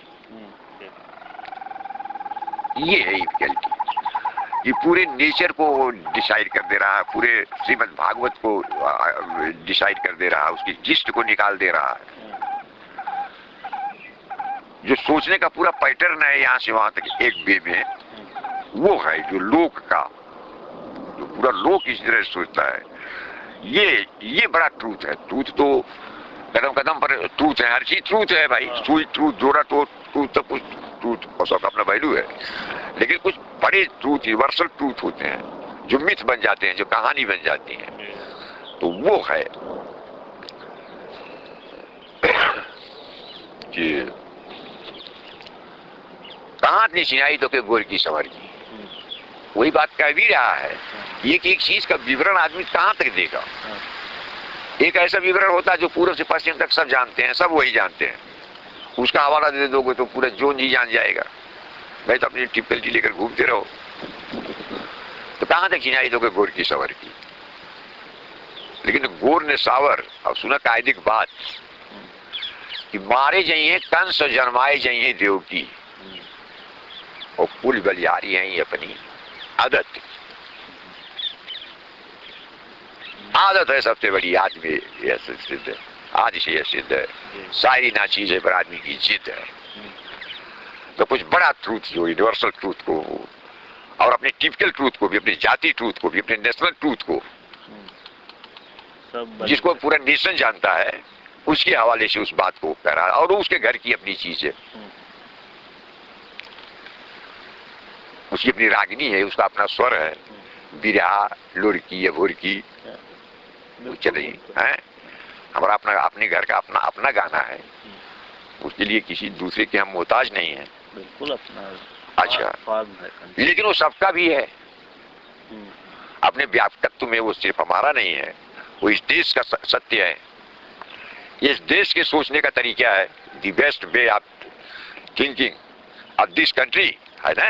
ये है इपिकलिटी। ये पूरे नेचर को डिसाइड कर दे रहा है, पूरे श्रीमद् भागवत को डिसाइड कर दे रहा है, उसकी जिस्ट को निकाल दे रहा है। जो सोचने का पूरा पैटर्न है यहाँ से वहां तक एक वे में, वो है जो लोक का, जो पूरा लोक इस तरह सोचता है। ये बड़ा ट्रूथ है। ट्रूथ तो कदम कदम पर ट्रूथ है, हर चीज ट्रूथ है भाई। सुई ट्रूथ, जोड़ा तो ट्रूथ, सब कुछ ट्रूथ और सबका अपना वैल्यू है। लेकिन कुछ बड़े ट्रूथ, यूनिवर्सल ट्रूथ होते हैं जो मिथ बन जाते हैं, जो कहानी बन जाती है। तो वो है कि कहाँ इतनी चिनाई तो के गोर की संवर की। वही बात कह भी रहा है, ये कि एक चीज का विवरण आदमी कहाँ तक देगा। एक ऐसा विवरण होता है जो पूर्व से पश्चिम तक सब जानते हैं, सब वही जानते हैं। उसका हवाला दे दोगे तो पूरा जोन जी जान जाएगा। भाई तो अपनी टिप्पणी लेकर घूमते रहो, तो कहाँ तक चिनाई दोगे गोर की संवर की। लेकिन गोर ने सावर, अब सुना कायदिक बात कि मारे जाइए कंस और जन्माए जाइए देव की, और कुल बलिहारी हैं अपनी आदत। आदत है सबसे बड़ी आदमी, यह सिद्ध है, आज से यह सिद्ध है। सारी ना चीज है पर आदमी की जिद है। तो कुछ बड़ा ट्रूथ जो यूनिवर्सल ट्रूथ को, और अपने टिपिकल ट्रूथ को भी, अपने जाति ट्रूथ को भी, अपने नेशनल ट्रूथ को, जिसको पूरा नेशन जानता है, उसके हवाले से उस बात को कह रहा है। और उसके घर की अपनी चीज है, उसकी अपनी रागिनी है, उसका अपना स्वर है, बिरहा, लुढ़की या भुरकी, चलिए है हमारा अपना, अपने घर का अपना अपना गाना है। उसके लिए किसी दूसरे के हम मोहताज नहीं है, बिल्कुल अपना। अच्छा, लेकिन वो सबका भी है अपने व्यापकत्व में। वो सिर्फ हमारा नहीं है, वो इस देश का सत्य है। इस देश के सोचने का तरीका है, the best way of thinking of this country है ना।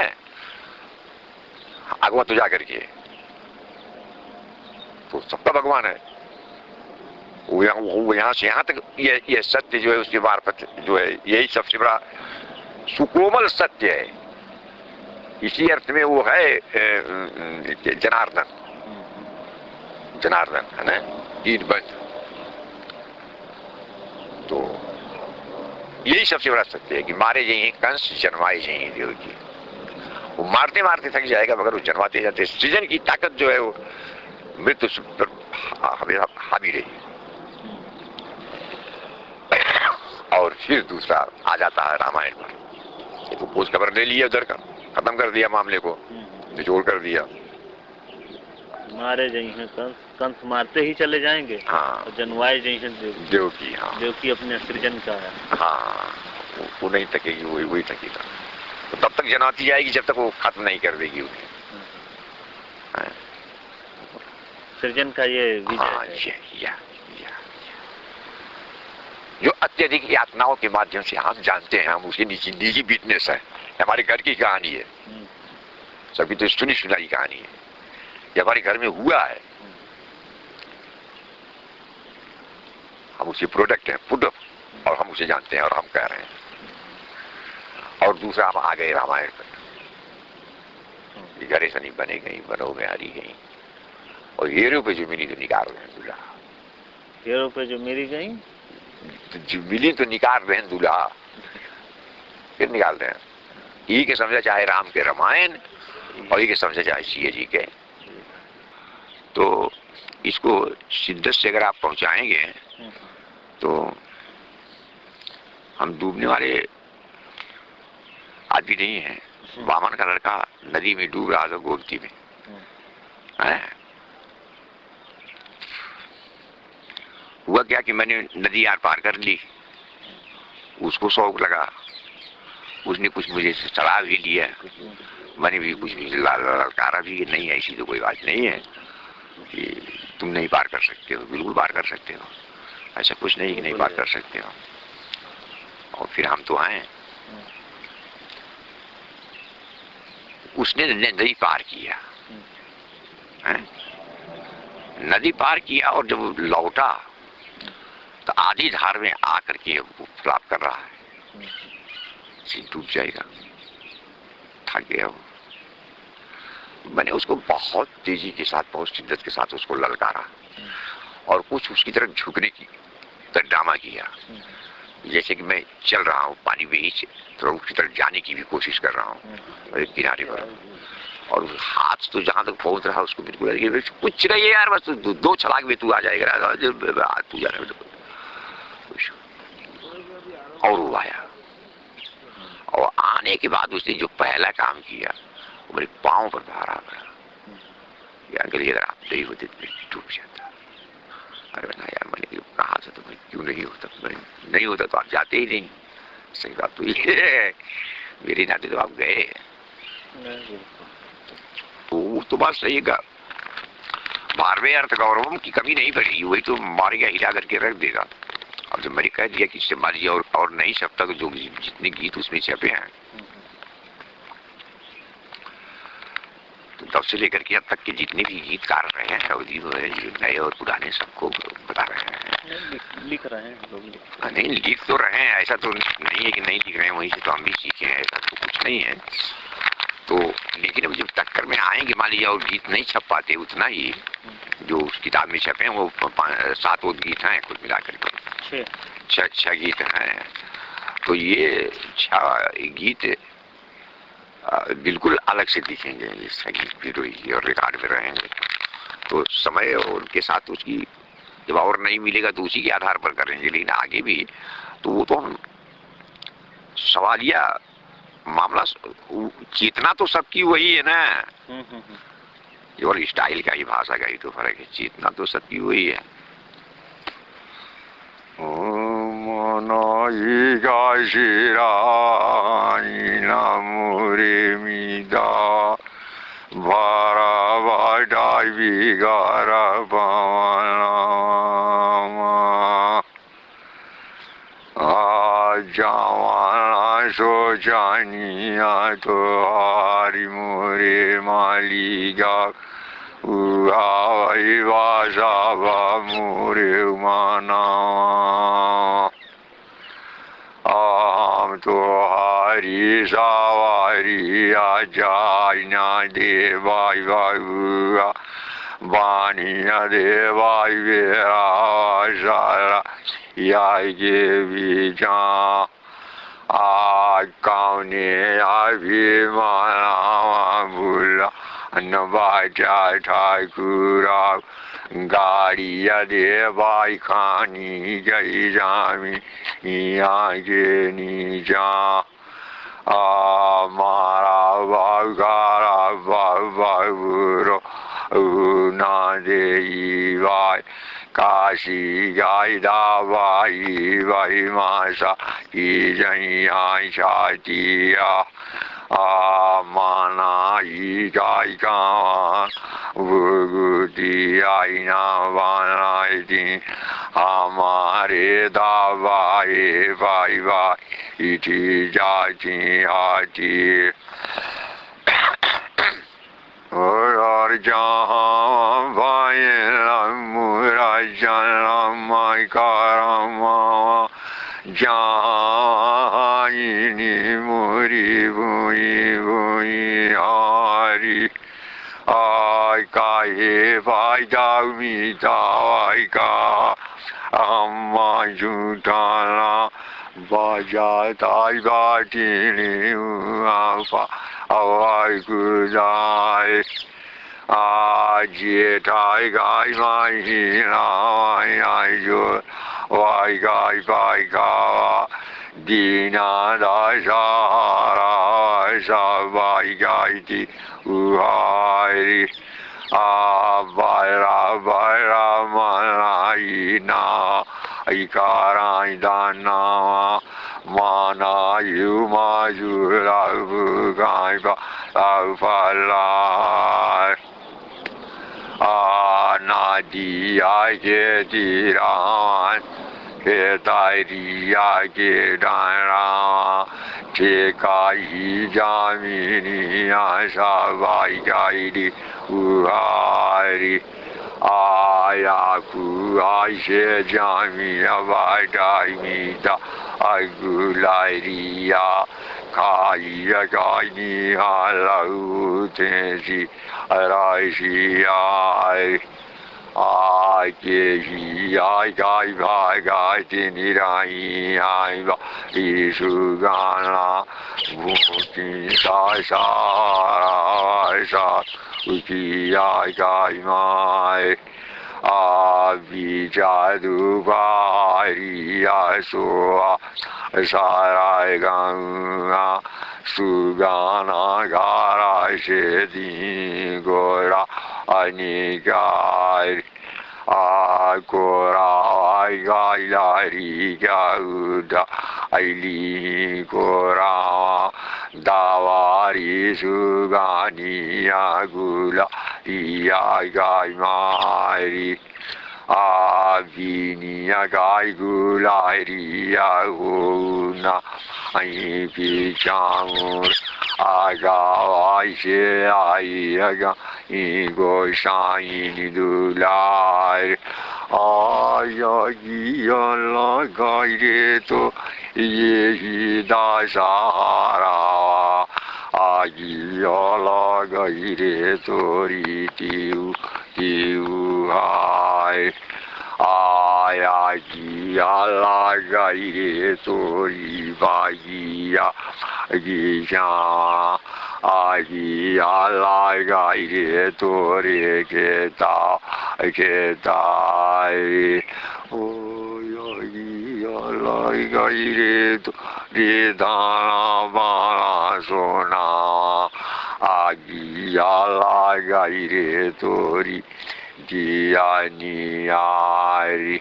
आगवा तो जा करके तो सबका भगवान है। वो यहाँ से यहाँ तक ये सत्य जो है, उसके मार्फत जो है, यही सबसे बड़ा सुकोमल सत्य है। इसी अर्थ में वो है जनार्दन, जनार्दन है ना, दीनबंध। तो यही सबसे बड़ा सत्य है कि मारे जाइए कंस, जन्माए जाइए देव की। वो मारते मारते थक जाएगा, मगर वो जन्माते जाते। सृजन की ताकत जो है वो मृत्यु पर हमेशा हावी रही। और फिर दूसरा आ जाता है रामायण पर। एक खोज खबर ले लिया उधर का, खत्म कर दिया मामले को, निचोड़ कर दिया। मारे जाइए कंस, कंस मारते ही चले जाएंगे। हाँ, जनवाए जाइए देव की। हाँ, देव की अपने सृजन का है। हाँ, वो नहीं थकेगी, वही थकेगा। तो तब तक जनाती जाएगी जब तक वो खत्म नहीं कर देगी उन्हें। सृजन का ये विजय है। जो अत्यधिक यातनाओं के माध्यम से हम जानते हैं, हम उसकी निजी बिजनेस है, हमारे घर की कहानी है, सभी तो सुनी सुनाई कहानी है, ये हमारे घर में हुआ है। हम उसके प्रोडक्ट हैं, फूड, और हम उसे जानते हैं और हम कह रहे हैं। और दूसरा हम आ गए रामायण पर, घरे से नहीं बने गई, बनो में हारी गई, और हीरो पे जो मिली तो निकाल रहे हैं दूल्हा। हीरो पे जो मिली गई, जो मिली तो निकाल रहे हैं दूल्हा, फिर निकाल रहे हैं। ये के समझा चाहे राम के रामायण, और ये के समझा चाहे सीए जी के। तो इसको शिद्दत से अगर आप पहुंचाएंगे तो हम डूबने वाले आदमी नहीं है। वामन का लड़का नदी में डूब रहा था गोमती में, है? हुआ क्या कि मैंने नदी यार पार कर ली, उसको शौक लगा, उसने कुछ मुझे चढ़ा भी लिया, मैंने भी कुछ ललकारा भी कि नहीं ऐसी तो कोई बात नहीं है कि तुम नहीं पार कर सकते हो, बिल्कुल पार कर सकते हो, ऐसा कुछ नहीं कि नहीं पार कर सकते हो। और फिर हम तो आए, उसने नदी पार किया, है? नदी पार किया और जब लौटा तो आधी धार में आकर के वो फ्लॉप कर रहा है, डूब जाएगा, थक गया वो। मैंने उसको बहुत तेजी के साथ, बहुत शिद्दत के साथ उसको ललकारा और कुछ उसकी तरफ झुकने की ड्रामा किया, जैसे कि मैं चल रहा हूँ पानी में ही, थोड़ा उसकी तरफ जाने की भी कोशिश कर रहा हूँ एक किनारे पर, और हाथ तो जहां तक पहुंच रहा है उसको बिल्कुल कुछ रही है यार, बस दो छलांग में तू आ जाएगा, तू जाने और वो आया। और आने के बाद उसने जो पहला काम किया वो मेरे पांव पर भारा पड़ा, अंकल अगर आप नहीं होते तो मैं डूब जाता। अरे ना यार, मैंने कहा था तो मैं क्यों नहीं होता, मैं नहीं होता तो आप जाते ही नहीं। सही बात तो ये है, मेरे नाते तो आप गए, तो बात सही है। बारहवें अर्थ गौरवम की कमी नहीं पड़ेगी, वही तो मारेगा, हिला करके रख देगा। अब जब मैंने कह दिया कि इससे मारिए और नहीं छपता तो जो जितने गीत उसमें छपे हैं, तो तब से लेकर के अब तक के जितने भी गीतकार रहे हैं अवधि नए और पुराने, सबको बता रहे हैं, लिख रहे हैं लोग। नहीं लिख तो रहे हैं, ऐसा तो नहीं है कि नहीं लिख रहे हैं, वहीं से तो हम भी सीखे हैं, ऐसा तो कुछ नहीं है। तो लेकिन अब जब टक्कर में आएंगे मान लीजिए और गीत नहीं छप पाते उतना ही जो उस किताब में छपे हैं, वो 7 गीत हैं कुल मिलाकर के, 6 गीत हैं। तो ये 6 गीत बिल्कुल अलग से दिखेंगे, ये संगीत भी रही और रिकॉर्ड में रहेंगे। तो समय और उनके साथ उसकी जब और नहीं मिलेगा तो उसी के आधार पर करेंगे, लेकिन आगे भी तो वो तो हम सवालिया मामला, चेतना तो सबकी वही है ना, केवल स्टाइल का ही, भाषा का ही तो फर्क है, चेतना तो सबकी वही है। सो जानिया तो हारी मोरे मालिका वासा मोरे माना, आम तो हारी सवारी आ जाइना दे बाई बाबुआ बानिया दे बाई बेरा सारा या के बीचा कौने अभिमाना भूला न बाजा ठाकुरा गाड़िया दे बाई खानी गई जामी यहाँ के नीचा मारा बागारा बाबूरो ना दे बाई काशी गाई दावाई बाई मासा की जैया छातिया माना ही गाई का भुगुती आई ना बनाई दी हमारे दावाई बाई बाई इठी जाती आती और जहाँ भाई मुरा जन्म कारमा जहाँ मुरी बुई बुई हारी आई काहे भाई दावी दाई का अम्मा झूठाना बाजा ताई बाटी आपा आवाज गुजाए आज ये टाई गाई माई आई जो vai gai vai ga dina da sara sa vai gai ti uhai vai ra manai na ikarai dana mana yu ma yu la vu gai ba la fa la na di ai ke di ran ke tai di ai ke dan ra che kai ja mi ni a sa vai gai di u ai aya ku ai she ja mi a vai dai mi da ai gu lai ri ya kai ya gai ni a la u te si ai si ai ke hi ai gai vai gai ti ni rai ai va i su ga la vu ti sai sa u ki ai gai mai vi ja du ba ri a so sa rai ga su ga na ga ra she di go ra ani gai go ra ai gai la ri ga u da ai li go ra da wa ri su ga ni a gu la ri ai gai mai vi ni a gai gu la ri a u na ai pi chang a ga ai she ai a ga i go shai ni du lai ya gi ya la gai re to ye hi da sa ra gi ya la gai re to ri ti u ai ya gi ya la gai re to ri va gi ya gi ya la gai re to re ke ta o ya gi ya la gai re to re da ba so na gi ya la gai re to ri di ya ni ai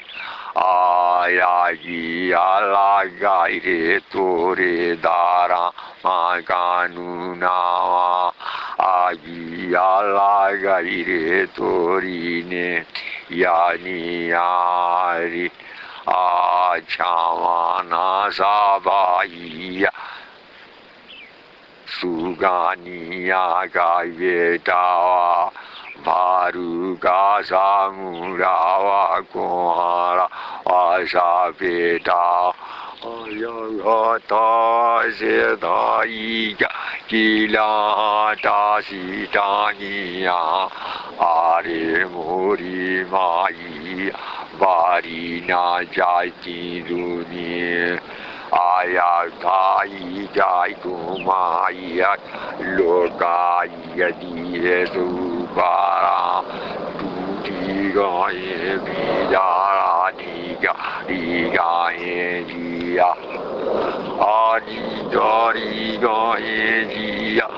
ya gi ya la gai re to re da ra ma ga nu na gi ya la gai re to ri ne ya ni ai cha ma na sa ba ya su ga ni ya gai ye da baru ga sa mu ra wa ko ra wa sa pe da ya ga ta se da i ga ki la da si da ni ya a re mo ri ma i ba ri na ja ti du ni aya kai jai ku mai ya lo kai ya di su para tu ti ga ye bi ya ni ga ye ji ya ani ga ri ga ye ji ya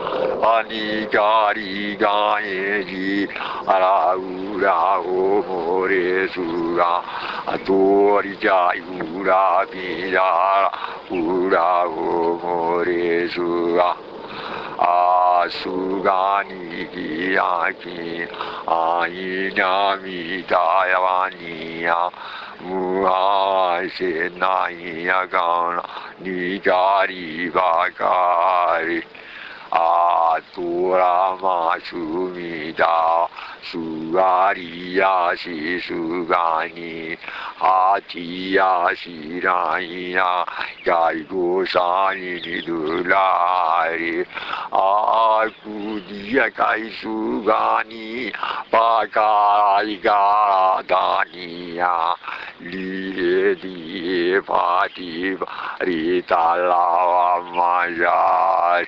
ani ga ri ga ye ji ara u ra o mo re su ga to ri jai u ra bi ya ura o more suga suga ni ki aki ai na mi da ya ni ya mu ai se na ya ga ni ga ri ba ga ri tu ra ma su mi da su ga ri ya si su ga ni ha ti ya si ra ya gai go sa ni du la ri ku di ya gai su ga ni ba ga da ni ya li di pa di ri ta la ma ya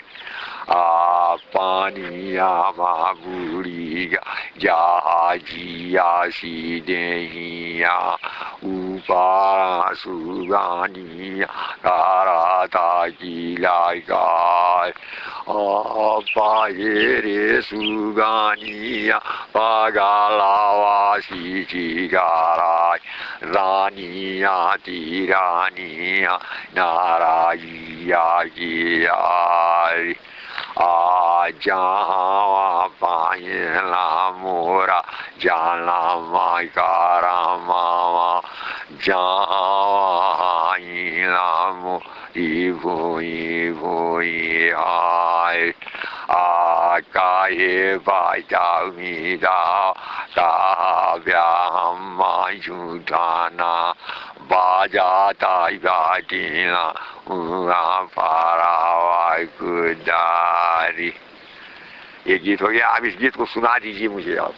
pani ya ma guri ga ja ji ya si de ya u पारा सुगानी कराता की लागाय पाये रे सुगानिया पगालावासी चिगाराय रानिया तिरानिया नारायिया गियाय जहाँ पायला मोरा जाना मायकारा मामा जहाँ मोरी भूई भूई आय काये बाजा मीरा काव्या झूठाना बाजा ताई बाजीना पारा गुदारी। ये गीत हो गया। अब इस गीत को सुना दीजिए मुझे आप।